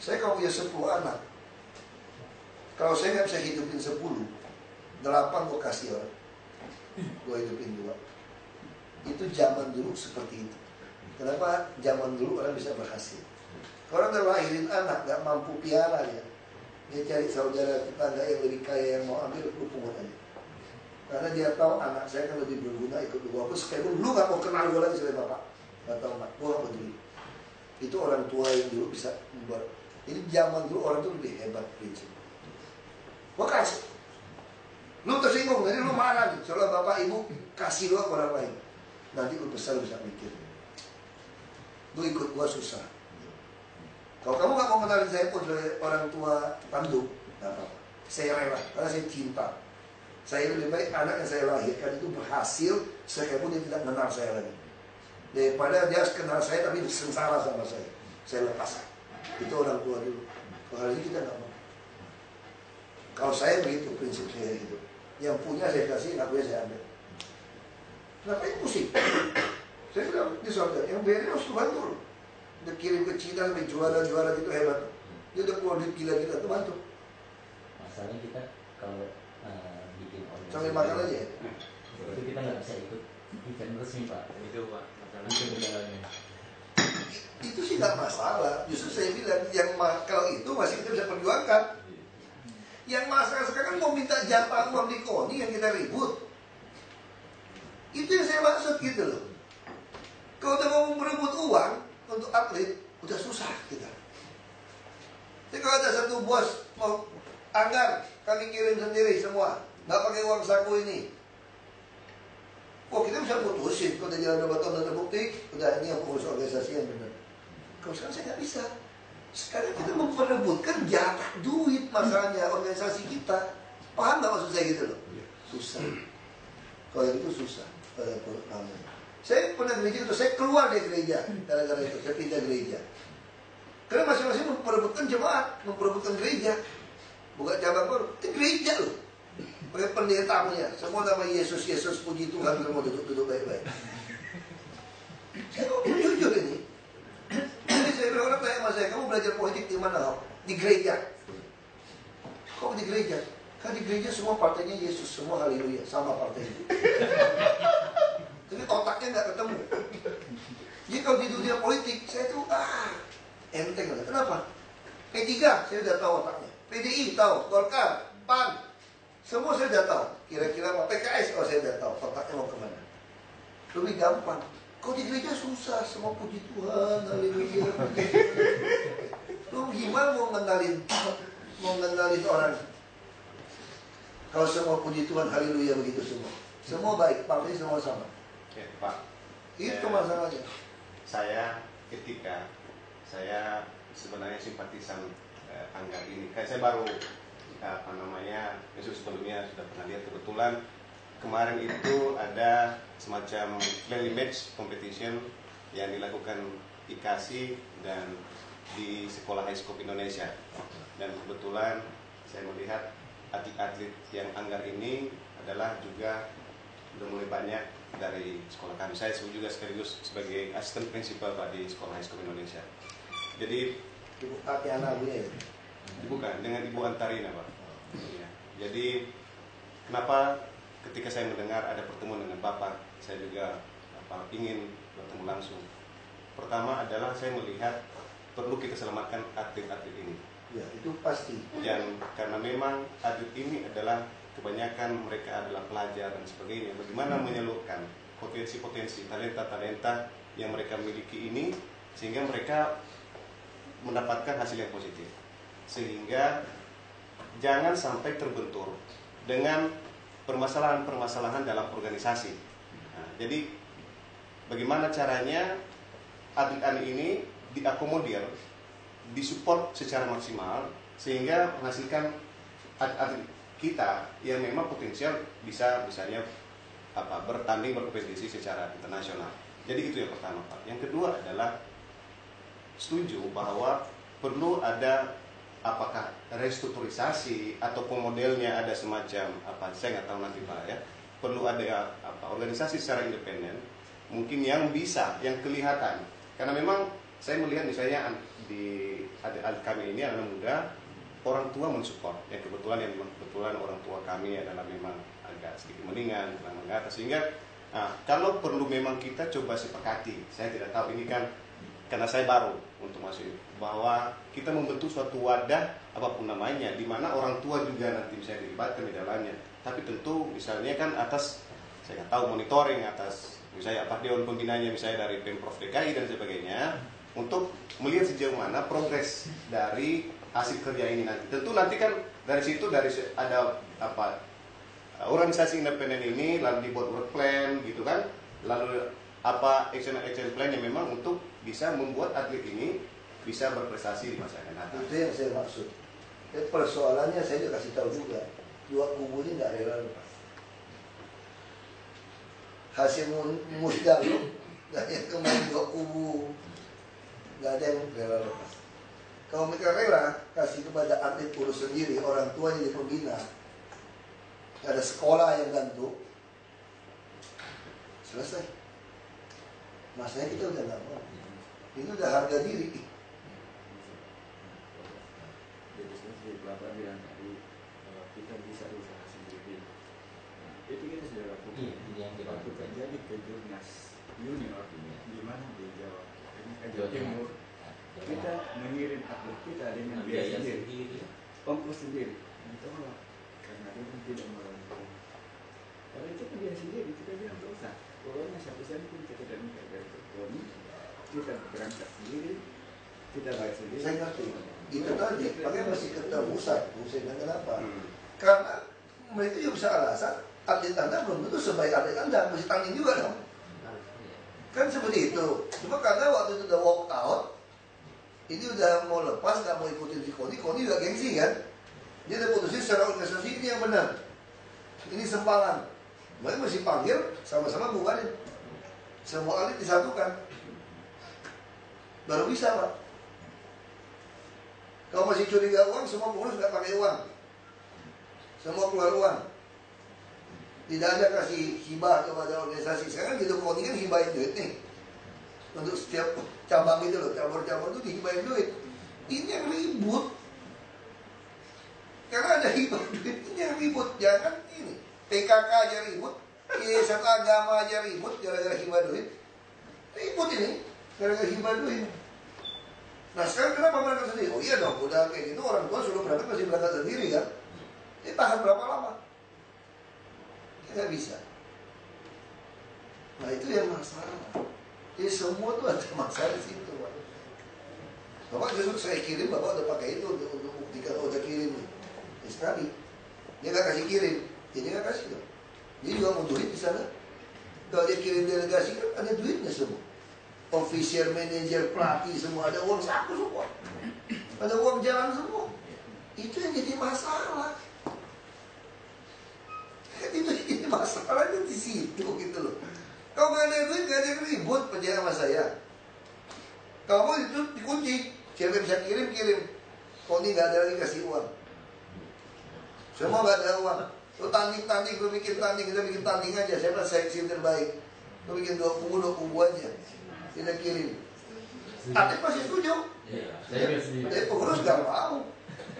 Saya kalau punya 10 anak, kalau saya nggak bisa hidupin 10, 8 gue kasih orang, gue hidupin 2. Itu zaman dulu seperti itu. Kenapa zaman dulu orang bisa berhasil? Kalau orang udah lahirin anak nggak mampu piara dia cari saudara tetangga yang lebih kaya yang mau ambil, lu pungut aja. Karena dia tahu anak saya kan lebih berguna ikut gue. Aku sekalipun lu nggak mau kenal gue lagi sebagai bapak, nggak tahu mak, gue nggak peduli. Itu orang tua yang dulu bisa membuat. Jadi zaman dulu orang tuh lebih hebat prinsip. Gue kasih. Lu tersinggung, jadi lu marah nih. Soalnya bapak ibu kasih lu ke orang lain. Nanti lu besar bisa mikir. Lu ikut gue susah. Kalau kamu gak mau kenalin saya pun sebagai orang tua kandung, gak apa-apa. Saya rela, karena saya cinta. Saya lebih baik anak yang saya lahirkan itu berhasil, sekalipun dia tidak kenal saya lagi. Daripada dia kenal saya tapi sengsara sama saya. Saya lepas. Itu orang tua dulu. Kalau hari ini kita gak mau. Kalau saya begitu, prinsip saya itu. Yang punya saya kasih, gak punya saya ambil. Ngapain pusing? Saya bilang di saudara, yang beri harus Tuhan dulu. Dia kirim ke Cina sampai juara-juara gitu hebat. Dia udah keluar duit gila-gila, itu bantu. Masalahnya kita kalau bikin organisasi Sambil makan aja ya? itu kita nggak bisa ikut event resmi Pak. Itu Pak, itu kendalanya. Itu sih nggak masalah. Justru saya bilang yang kalau itu masih kita bisa perjuangkan. Yang masalah sekarang mau minta jatah uang di KONI yang kita ribut. Itu yang saya maksud gitu loh. Kalau udah mau merebut uang untuk atlet, udah susah kita. Jadi kalau ada satu bos mau anggar, kami kirim sendiri semua, nggak pakai uang saku ini. Oh kita bisa putusin, kalau udah jalan 2 tahun ada bukti, udah ini yang pengurus organisasi yang benar. Kalau sekarang saya nggak bisa. Sekarang kita memperebutkan jatah duit masalahnya organisasi kita. Paham nggak maksud saya gitu loh? Susah. Kalau itu susah. Saya pernah gereja itu, saya keluar dari gereja gara-gara itu, saya pindah gereja. Karena masing-masing memperebutkan jemaat, memperebutkan gereja. Bukan cabang baru, itu gereja loh. Pakai pendetaannya, semua nama Yesus, Yesus, puji Tuhan, semua duduk-duduk baik-baik. Saya ngomong jujur ini. Jadi saya bilang orang tanya sama saya, kamu belajar politik di mana? Di gereja. Kok di gereja? Kan di gereja semua partainya Yesus, semua haleluya, sama partai itu. Tapi otaknya nggak ketemu. Jadi kalau di dunia politik, saya tuh enteng. Kenapa? P3 saya udah tahu otaknya. PDI tahu, Golkar, PAN, semua saya udah tahu. Kira-kira apa? PKS, oh saya udah tahu otaknya mau kemana. Lebih gampang. Kalau di gereja susah, semua puji Tuhan, haleluya. Lu gimana mau ngenalin orang? Kalau semua puji Tuhan, haleluya begitu semua. Semua baik, partai semua sama. Ya, Pak. Itu masalahnya. Saya ketika saya sebenarnya simpatisan Anggar ini. Kayak saya baru besok sebelumnya sudah pernah lihat kebetulan kemarin itu ada semacam friendly match competition yang dilakukan IKASI dan di Sekolah High School Indonesia. Dan kebetulan saya melihat atlet-atlet yang Anggar ini adalah juga udah mulai banyak dari sekolah kami. Saya juga sekaligus sebagai asisten prinsipal Pak di Sekolah High School Indonesia. Jadi Ibu Tatiana ya? Bukan, dengan Ibu Antarina Pak. Ya. Jadi kenapa ketika saya mendengar ada pertemuan dengan Bapak, saya juga ingin bertemu langsung. Pertama adalah saya melihat perlu kita selamatkan atlet-atlet ini. Ya, itu pasti. Dan karena memang atlet ini adalah kebanyakan mereka adalah pelajar dan sebagainya, bagaimana menyalurkan potensi-potensi, talenta-talenta yang mereka miliki ini sehingga mereka mendapatkan hasil yang positif, sehingga jangan sampai terbentur dengan permasalahan-permasalahan dalam organisasi. Nah, jadi bagaimana caranya atlet-atlet ini diakomodir, disupport secara maksimal sehingga menghasilkan atlet kita yang memang potensial bisa misalnya bertanding, berkompetisi secara internasional. Jadi itu yang pertama, Pak. Yang kedua adalah setuju bahwa perlu ada apakah restrukturisasi atau modelnya ada semacam saya nggak tahu nanti Pak ya. Perlu ada organisasi secara independen mungkin yang bisa, yang kelihatan. Karena memang saya melihat misalnya di adik-adik kami ini anak muda, orang tua mensupport. Yang kebetulan orang tua kami adalah memang agak sedikit meninggal, menengah atas, sehingga kalau perlu memang kita coba sepakati. Saya tidak tahu ini kan karena saya baru untuk masuk ini, bahwa kita membentuk suatu wadah apapun namanya, di mana orang tua juga nanti bisa dilibatkan di dalamnya. Tapi tentu misalnya kan atas saya nggak tahu monitoring atas misalnya Dewan Pembinanya misalnya dari Pemprov DKI dan sebagainya, untuk melihat sejauh mana progres dari hasil kerja ini nanti. Tentu nanti kan dari situ ada organisasi independen ini lalu dibuat work plan gitu kan, lalu action plan yang memang untuk bisa membuat atlet ini bisa berprestasi di masa yang akan datang. Itu yang saya maksud. Persoalannya saya juga kasih tahu juga, dua kubu ini nggak rela lepas. Hasil musdaluk dan yang kemarin dua kubu nggak ada yang rela lepas. Kalau mereka rela kasih kepada atlet urus sendiri, orang tuanya di pembina, ada sekolah yang bantu, selesai. Masanya kita udah nggak mau. Ini udah harga diri. Jadi seperti Bapak bilang tadi, kita bisa usaha sendiri. Itu kita sudah lakukan. Ini yang kita lakukan. Jadi ke Jurnas Junior di mana di Jawa Timur, kita mengirim atlet kita dengan biaya sendiri, ongkos sendiri. Ditolak karena dia tidak mau. Kalau itu kan biaya sendiri, kita bilang nggak usah. Pokoknya satu sen pun kita tidak minta dari kami. Kita berangkat sendiri, kita bayar sendiri. Saya ngerti. Itu tadi, makanya masih ketemu satu. Saya bilang kenapa? Karena mereka juga bisa alasan atlet Anda belum tentu sebaik atlet Anda, mesti tanding juga dong. Kan seperti itu. Cuma karena waktu itu udah walk out, ini udah mau lepas, nggak mau ikutin si Koni juga gengsi kan? Dia udah putusin secara organisasi ini yang benar. Ini sempangan. Mereka mesti panggil, sama-sama bubarin. Semua atlet disatukan. Baru bisa Pak. Kalau masih curiga uang, semua pengurus nggak pakai uang. Semua keluar uang. Tidak ada kasih hibah kepada organisasi. Sekarang gitu Koni kan hibahin duit nih. Untuk setiap cabang itu loh, cabur-cabur itu dihibahin duit. Ini yang ribut. Karena ada hibah duit, ini yang ribut. Jangan ini. PKK aja ribut, Yayasan Agama aja ribut gara-gara hibah duit. Ribut ini. Gara-gara hibah duit. Nah sekarang kenapa berangkat sendiri? Oh iya dong, udah kayak gitu orang tua suruh berangkat masih berangkat sendiri kan? Ini tahan berapa lama? Tidak bisa. Nah itu yang masalah. Jadi semua tuh ada masalah di situ. Bapak justru saya kirim, Bapak udah pakai itu untuk buktikan, oh udah kirim nih. Ya sekali. Dia nggak kasih kirim, jadi nggak kasih dong. Dia juga mau duit di sana. Kalau dia kirim delegasi kan ada duitnya semua. Official, manajer, pelatih semua ada uang saku semua, ada uang jalan semua. Itu yang jadi masalah. Itu yang jadi masalahnya di situ gitu loh. Kalau nggak ada duit nggak ada yang ribut percaya sama saya. Kalau mau itu dikunci, siapa bisa kirim. Kalau ini nggak ada lagi kasih uang. Semua nggak ada uang. Lo tanding, lo bikin tanding, kita bikin tanding aja. Siapa seleksi terbaik? Lo bikin 2 kubu aja. Kita kirim. Tapi pasti setuju. Iya, saya setuju. Tapi pengurus nggak mau.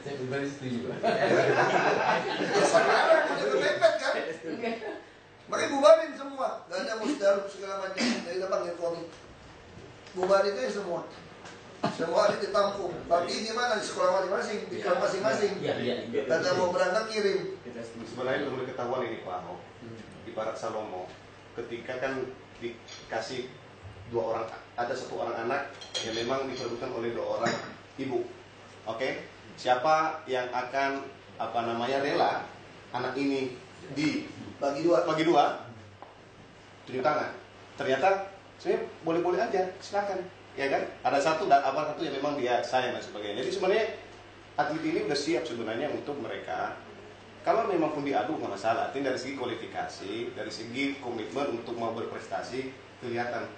Saya pribadi setuju. Ya sekarang itu mepet kan. Makanya bubarin semua. Gak ada musdaluk segala macam. Dari panggil Koni. Bubarin aja semua. Semua atlet ditampung. Tapi gimana di sekolah masing-masing, di klub masing-masing. Karena mau berangkat kirim. Sebenarnya perlu ketahuan ini Pak Ahok. Ibarat Salomo, ketika kan dikasih ada satu orang anak yang memang diperebutkan oleh 2 orang ibu. Oke? Siapa yang akan rela anak ini bagi dua, tunjuk tangan. Ternyata sebenarnya boleh-boleh aja, silakan, ya kan? Ada satu yang memang dia sayang dan sebagainya. Jadi sebenarnya atlet ini udah siap sebenarnya untuk mereka. Kalau memang pun diadu nggak masalah. Artinya dari segi kualifikasi, dari segi komitmen untuk mau berprestasi kelihatan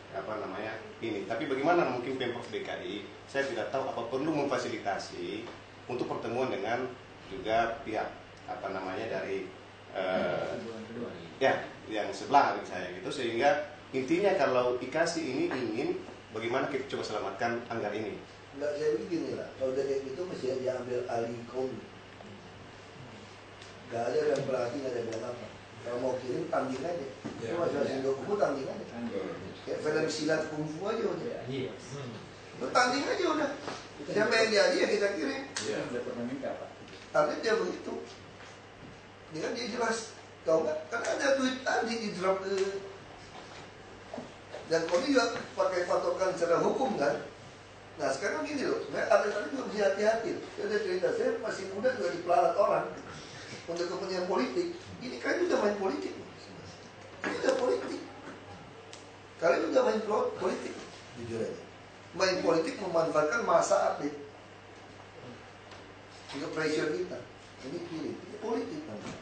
ini. Tapi bagaimana mungkin Pemprov DKI? Saya tidak tahu apa perlu memfasilitasi untuk pertemuan dengan juga pihak dari yang sebelah saya gitu, sehingga intinya kalau IKASI ini ingin bagaimana kita coba selamatkan anggar ini. Enggak, saya begini lah, kalau udah kayak gitu mesti diambil alih kaum. Gak ada yang berarti, gak ada yang bilang apa. Kalau mau kirim tanding aja. Itu masing-masing dokumen tanding aja. Kayak film silat kungfu aja udah. Itu tanding aja udah. Siapa yang jadi ya kita kirim. Tapi dia begitu. Dia jelas. Kau nggak, karena ada duit tadi di drop ke. Dan kau juga pakai patokan secara hukum kan. Nah sekarang gini loh, sebenarnya atlet juga mesti hati-hati. Saya udah cerita, saya masih muda juga dipelalat orang untuk kepentingan politik. Ini kalian udah main politik. Ini udah politik. Kalian udah main politik, jujur aja. Main politik memanfaatkan masa atlet untuk pressure kita. Ini politik namanya.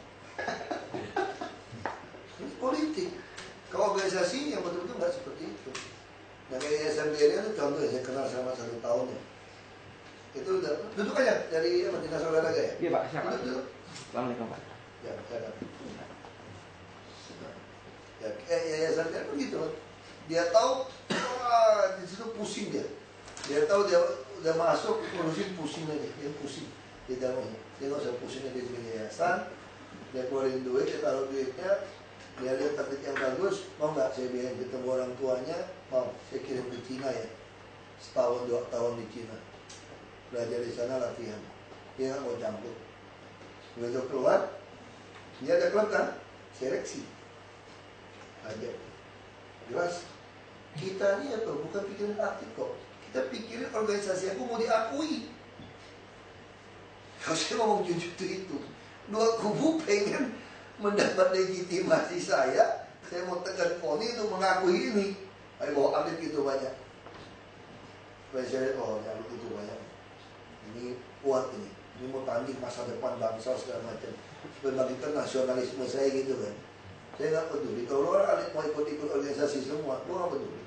Ini politik. Kalau organisasi yang betul-betul nggak seperti itu. Nah kayak SMBN itu contoh ya, saya kenal selama 1 tahun ya. Itu udah duduk aja dari dinas olahraga ya. Iya Pak, siapa? Duduk. Assalamualaikum Pak. Ya, yayasan kan begitu. Dia tahu di situ pusing dia. Dia tahu dia udah masuk ngurusin pusing aja, dia pusing di dalamnya. Dia nggak usah pusing dia di yayasan. Dia keluarin duit, dia taruh duitnya. Dia lihat atlet yang bagus, mau nggak saya biarin ketemu orang tuanya, mau saya kirim ke Cina ya, setahun 2 tahun di Cina, belajar di sana latihan. Dia nggak mau campur. Begitu keluar, dia ada klub kan, seleksi aja. Jelas, kita ini apa? Bukan pikirin atlet kok. Kita pikirin organisasi aku mau diakui. Kalau saya ngomong jujur itu, 2 kubu pengen mendapat legitimasi saya mau tekan KONI untuk mengakui ini. Ayo bawa atlet gitu banyak. Saya atlet itu banyak. Ini kuat ini. Ini mau tanding masa depan bangsa segala macam. Membangkitkan nasionalisme saya gitu kan. Saya nggak peduli. Kalau orang atlet mau ikut-ikut organisasi semua, gue nggak peduli.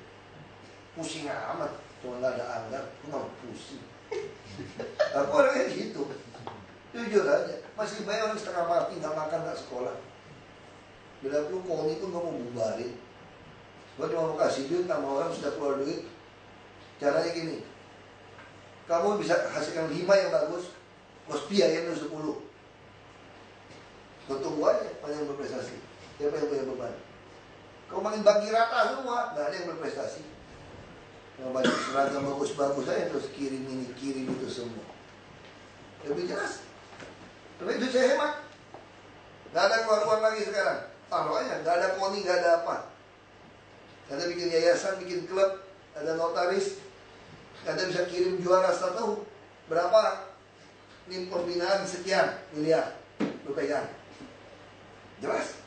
Pusing amat. Cuma nggak ada anggar, gue nggak pusing. Aku orangnya gitu. Jujur aja, masih banyak orang setengah mati, nggak makan, nggak sekolah. Bila perlu KONI pun nggak mau bubarin. Gue cuma mau kasih duit sama orang sudah keluar duit. Caranya gini, kamu bisa hasilkan 5 yang bagus, bos biayain 10. Gue tunggu aja, mana yang berprestasi. Siapa yang punya beban? Kau makin bagi rata semua, nggak ada yang berprestasi. Yang banyak seragam bagus-bagus aja terus kirim ini, kirim itu semua. Lebih jelas. Tapi itu saya hemat. Gak ada keluar uang lagi sekarang. Taruh aja, gak ada KONI, gak ada apa. Ada bikin yayasan, bikin klub, ada notaris. Ada bisa kirim juara 1 tahun. Berapa? Ini pembinaan sekian miliar. Lu pegang. Jelas.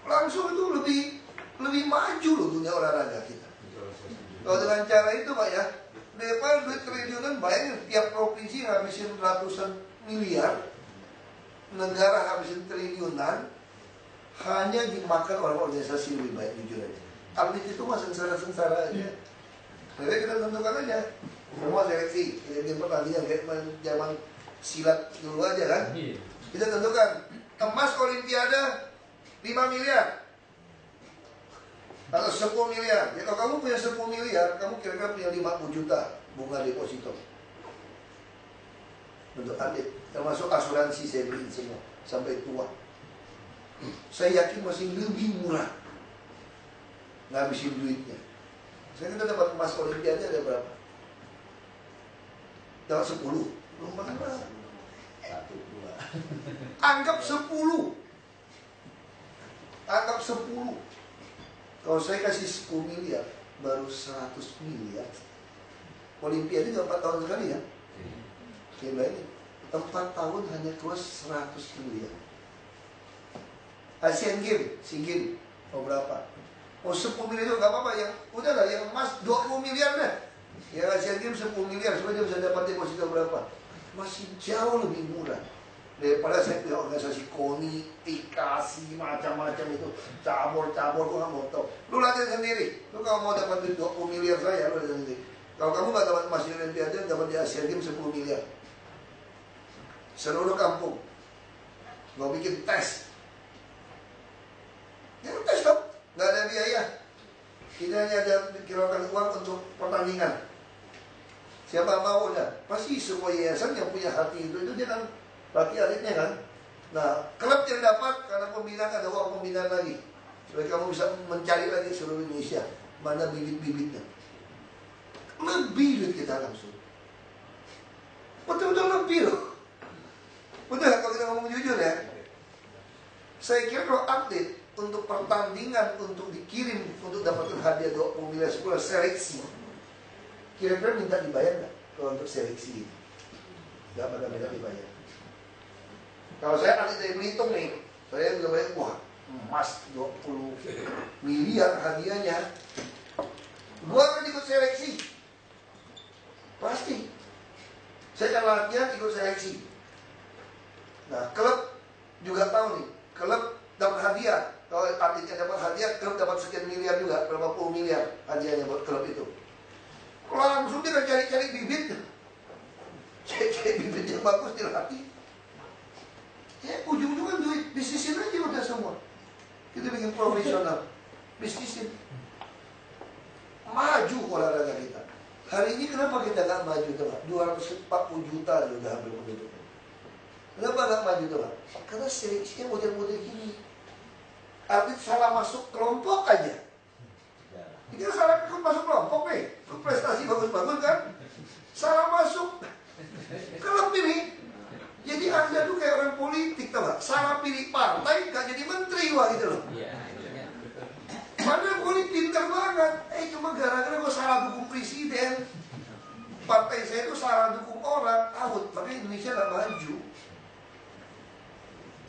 Langsung itu lebih maju loh dunia olahraga kita. Kalau dengan cara itu Pak ya, daripada duit triliunan, bayangin tiap provinsi ngabisin ratusan miliar, negara habisin triliunan, hanya dimakan oleh organisasi lebih baik, jujur aja. Atlet itu mah sengsara-sengsara aja. Jadi kita tentukan aja, semua seleksi, kita bikin pertandingan kayak zaman silat dulu aja kan. Kita tentukan, emas olimpiade 5 miliar. Atau 10 miliar. Ya, kalau kamu punya 10 miliar, kamu kira-kira punya 50 juta bunga deposito untuk atlet. Termasuk asuransi saya beliin semua sampai tua. Saya yakin masih lebih murah ngabisin duitnya. Sekarang kita dapat emas Olimpiade ada berapa? Dapat 10. Lompat berapa? 1, 2. Anggap 10. Anggap 10. Kalau saya kasih 10 miliar, baru 100 miliar. Olimpiade 4 tahun sekali ya. Ya bayangin, 4 tahun hanya keluar 100 miliar. Asian Games, SEA Games, mau berapa? Mau 10 miliar juga gak apa-apa. Yang udah lah, yang emas 20 miliar deh. Yang Asian Games 10 miliar, supaya dia bisa dapat deposito berapa? Masih jauh lebih murah daripada saya punya organisasi KONI, IKASI, macam-macam itu, cabur-cabur, gua gak mau tahu. Lu latihan sendiri. Lu kalau mau dapat duit 20 miliar saya, lu latihan sendiri. Kalau kamu gak dapat emas di Olimpiade, dapat di Asian Games 10 miliar. Seluruh kampung mau bikin tes. Ya tes dong, nggak ada biaya. Kita hanya ada dikeluarkan uang untuk pertandingan. Siapa mau dah? Pasti semua yayasan yang punya hati itu dia kan latih atletnya kan. Nah, klub yang dapat karena pembinaan ada uang pembinaan lagi. Supaya kamu bisa mencari lagi seluruh Indonesia mana bibit-bibitnya. Lebih duit kita langsung. Betul-betul lebih loh. Betul kalau kita ngomong jujur ya. Saya kira kalau atlet untuk pertandingan, untuk dikirim, untuk dapatkan hadiah 20 miliar 10 seleksi, kira-kira minta dibayar nggak kalau untuk seleksi ini? Nggak bakal minta dibayar. Kalau saya atlet dari Belitung nih, saya juga bayar, wah emas 20 miliar hadiahnya, gua akan ikut seleksi. Pasti. Saya akan latihan ikut seleksi. Nah, klub juga tahu nih, klub dapat hadiah. Kalau atletnya dapat hadiah, klub dapat sekian miliar juga, berapa puluh miliar hadiahnya buat klub itu. Kalau langsung dia kan cari-cari bibit, cari bibit yang bagus dilatih. Ya ujung-ujungnya duit, bisnisin aja udah semua. Kita bikin profesional, bisnisin. Maju olahraga kita. Hari ini kenapa kita nggak maju tuh? 240 juta sudah hampir penduduk. Kenapa nggak maju tuh? Karena seleksinya model-model gini. Atlet salah masuk kelompok aja. Ini kan salah masuk kelompok nih. Prestasi bagus-bagus kan. Salah masuk. Kalau pilih, jadi Anda tuh kayak orang politik tau gak? Salah pilih partai gak jadi menteri wah gitu loh. Padahal gue pintar banget. Cuma gara-gara gue salah dukung presiden. Partai saya tuh salah dukung orang. Out. Makanya Indonesia gak maju.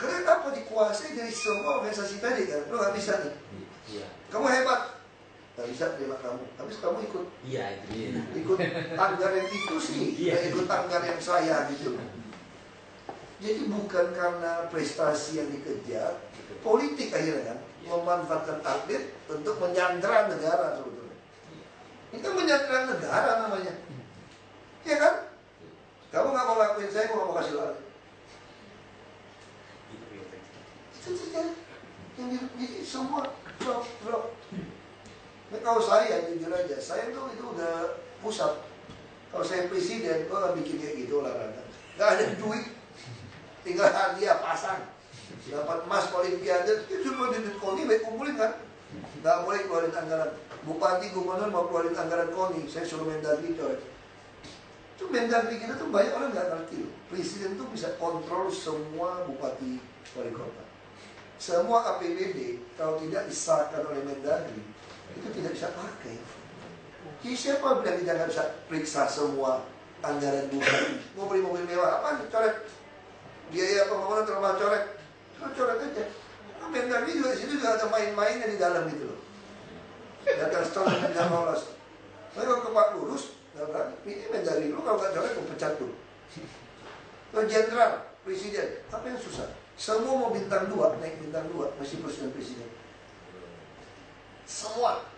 Karena apa dikuasai dari semua organisasi tadi kan? Lo gak bisa nih. Kamu hebat. Gak bisa terima kamu. Habis kamu ikut. Ikut anggaran itu sih. Gak ikut anggaran yang saya gitu. Jadi bukan karena prestasi yang dikejar. Politik akhirnya kan. Memanfaatkan atlet untuk menyandera negara sebetulnya. Itu menyandera negara namanya. Iya kan? Kamu gak mau lakuin saya, aku gak mau kasih lagi. Itu terjadi. Jadi semua drop. Nah, kalau saya jujur aja, saya tuh itu udah pusat. Kalau saya presiden, gue gak bikin kayak gitu olahraga. Gak ada duit, tinggal hadiah pasang. Dapat emas Olimpiade, itu cuma duit KONI, baik kumpulin kan. Gak boleh keluarin anggaran. Bupati, gubernur mau keluarin anggaran KONI, saya suruh Mendagri coy. Itu Mendagri kita tuh banyak orang gak ngerti loh. Presiden tuh bisa kontrol semua bupati wali kota. Semua APBD kalau tidak disahkan oleh Mendagri itu tidak bisa pakai. Jadi siapa bilang kita nggak bisa periksa semua anggaran bupati? Mau beli mobil mewah apa? Coret. Biaya pembangunan terlalu coret. Coret aja. Mendagri juga di situ juga ada main-mainnya di dalam gitu loh. Datang store yang tidak lolos. Tapi kalau ke Pak Lurus nggak berani. Ini Mendagri lu kalau nggak coret gue pecat tuh. Kalau jenderal, presiden, apa yang susah? Semua mau bintang 2, naik bintang 2, masih presiden. Semua.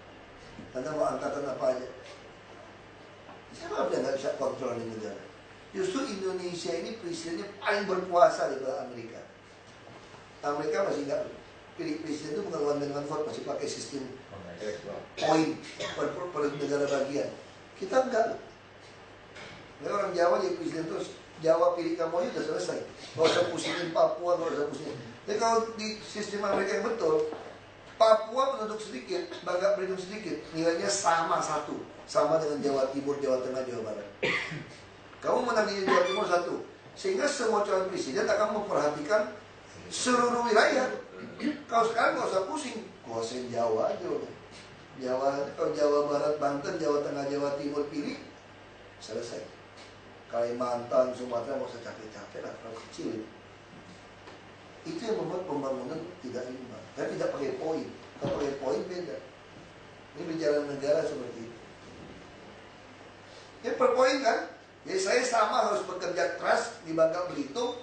Anda mau angkatan apa aja. Siapa yang nggak bisa kontrol di negara? Justru Indonesia ini presidennya paling berkuasa di bawah Amerika. Amerika masih nggak pilih presiden itu bukan one man vote, masih pakai sistem poin per negara bagian. Kita enggak. Nah, orang Jawa jadi presiden terus Jawa pilih kamu udah selesai. Gak usah pusingin Papua, gak usah pusingin. Jadi kalau di sistem Amerika yang betul, Papua penduduk sedikit, Bangka Belitung sedikit, nilainya sama satu, sama dengan Jawa Timur, Jawa Tengah, Jawa Barat. Kamu menang di Jawa Timur satu, sehingga semua calon presiden akan memperhatikan seluruh wilayah. Kalau sekarang nggak usah pusing, kuasain Jawa aja udah. Jawa, kalau Jawa Barat, Banten, Jawa Tengah, Jawa Timur pilih, selesai. Kalimantan, Sumatera nggak usah capek-capek lah, kalau kecil itu yang membuat pembangunan tidak imbang. Dan tidak pakai poin. Kalau pakai poin beda. Ini bicara negara seperti itu. Ya per poin kan. Jadi saya sama harus bekerja keras di Bangka Belitung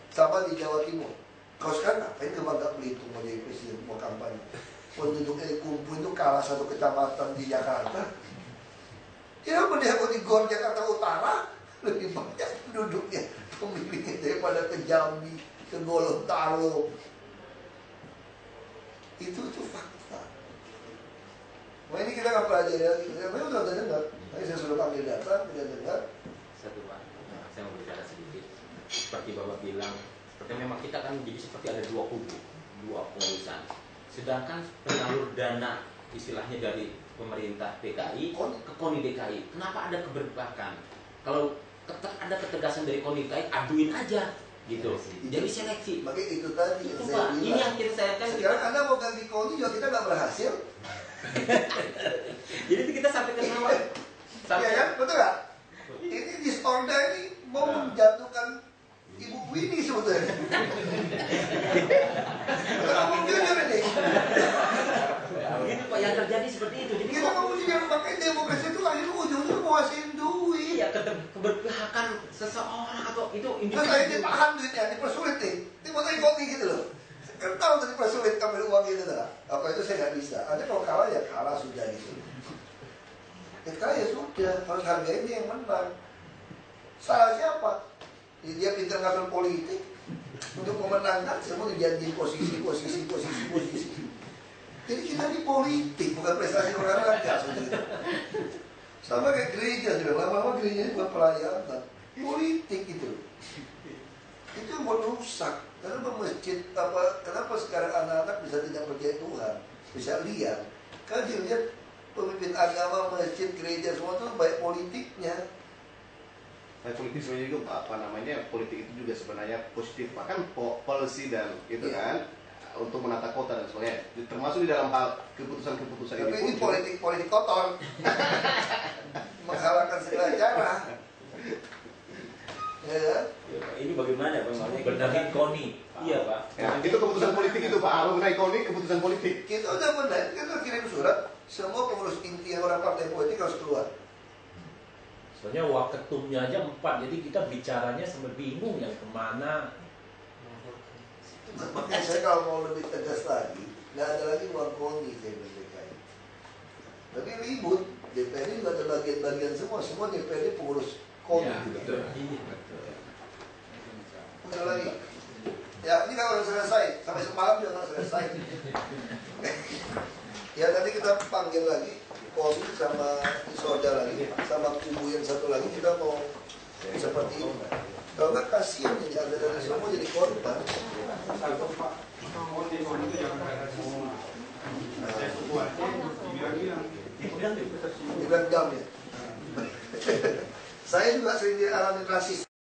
sama di Jawa Timur. Kalau sekarang ngapain ke Bangka Belitung mau jadi presiden, mau kampanye? Penduduknya dikumpul itu kalah satu kecamatan di Jakarta. Ya dia di Gor Jakarta Utara lebih banyak penduduknya, pemilihnya daripada ke Jambi, ke Gorontalo. Itu fakta. Nah ini kita nggak pelajari lagi. Saya udah dengar. Tadi saya sudah panggil data, tidak dengar. Satu Pak, saya mau bicara sedikit. Seperti Bapak bilang, seperti memang kita kan jadi seperti ada dua kubu, dua pengurusan. Sedangkan penyalur dana istilahnya dari pemerintah DKI ke KONI DKI, kenapa ada keberpihakan? Kalau ada ketegasan dari KONI DKI, aduin aja gitu. Jadi seleksi. Makanya itu tadi itu, saya Pak, bilang. ini yang kita sayangkan. Sekarang Anda mau ganti KONI juga kita nggak berhasil. Jadi kita sampai ke bawah. Iya kan, betul nggak? Ini disorder ini mau menjatuhkan Ibu Winnie sebetulnya. Mungkin ini. Gitu Pak, yang terjadi seperti itu. Jadi Kita nggak mesti jangan pakai demokrasi itu akhirnya ujungnya nguasain duit. Iya, keberpihakan seseorang atau itu Terus akhirnya ditahan duitnya, dipersulit nih. Ini mau tadi KONI gitu loh. Kan tahu tadi dipersulit ambil uang gitu lah. Apa itu saya nggak bisa. Ada kalau kalah ya kalah sudah gitu. Ya kalah ya sudah, harus hargai dia yang menang. Salah siapa? Dia pintar ngatur politik untuk memenangkan semua dijanjiin posisi. Jadi kita ini politik, bukan prestasi olahraga. Sama kayak gereja juga, lama-lama gereja ini bukan pelayanan, politik itu. Itu yang merusak. Kenapa masjid kenapa sekarang anak-anak bisa tidak percaya Tuhan, bisa lihat? Karena dia lihat pemimpin agama, masjid, gereja semua itu baik politiknya. Nah, politik sebenarnya juga politik itu juga sebenarnya positif, bahkan policy dan gitu kan untuk menata kota dan sebagainya, termasuk di dalam hal keputusan-keputusan ini. Tapi ini politik kotor, menghalalkan segala cara. Ya. ini bagaimana Bang? Benahi KONI. Iya Pak. Ya, itu keputusan politik itu Pak. Mengenai KONI keputusan politik. Kita udah benar, kita kirim surat, semua pengurus inti orang partai politik harus keluar. Soalnya waketumnya aja 4, jadi kita bicaranya sampai bingung yang kemana. Makanya saya kalau mau lebih tegas lagi, nggak ada lagi uang KONI saya berikan. Tapi ribut, DPRD juga ada bagian-bagian semua DPRD pengurus KONI Ya, juga. betul. Udah lagi. Ya ini kalau udah selesai, sampai semalam juga nggak selesai. Ya nanti kita panggil lagi KONI sama Isoda lagi, sama kubu yang satu lagi kita mau seperti ini. Kalau nggak kasihan jadi ada semua jadi korban. Dibilang jam ya. Saya juga sering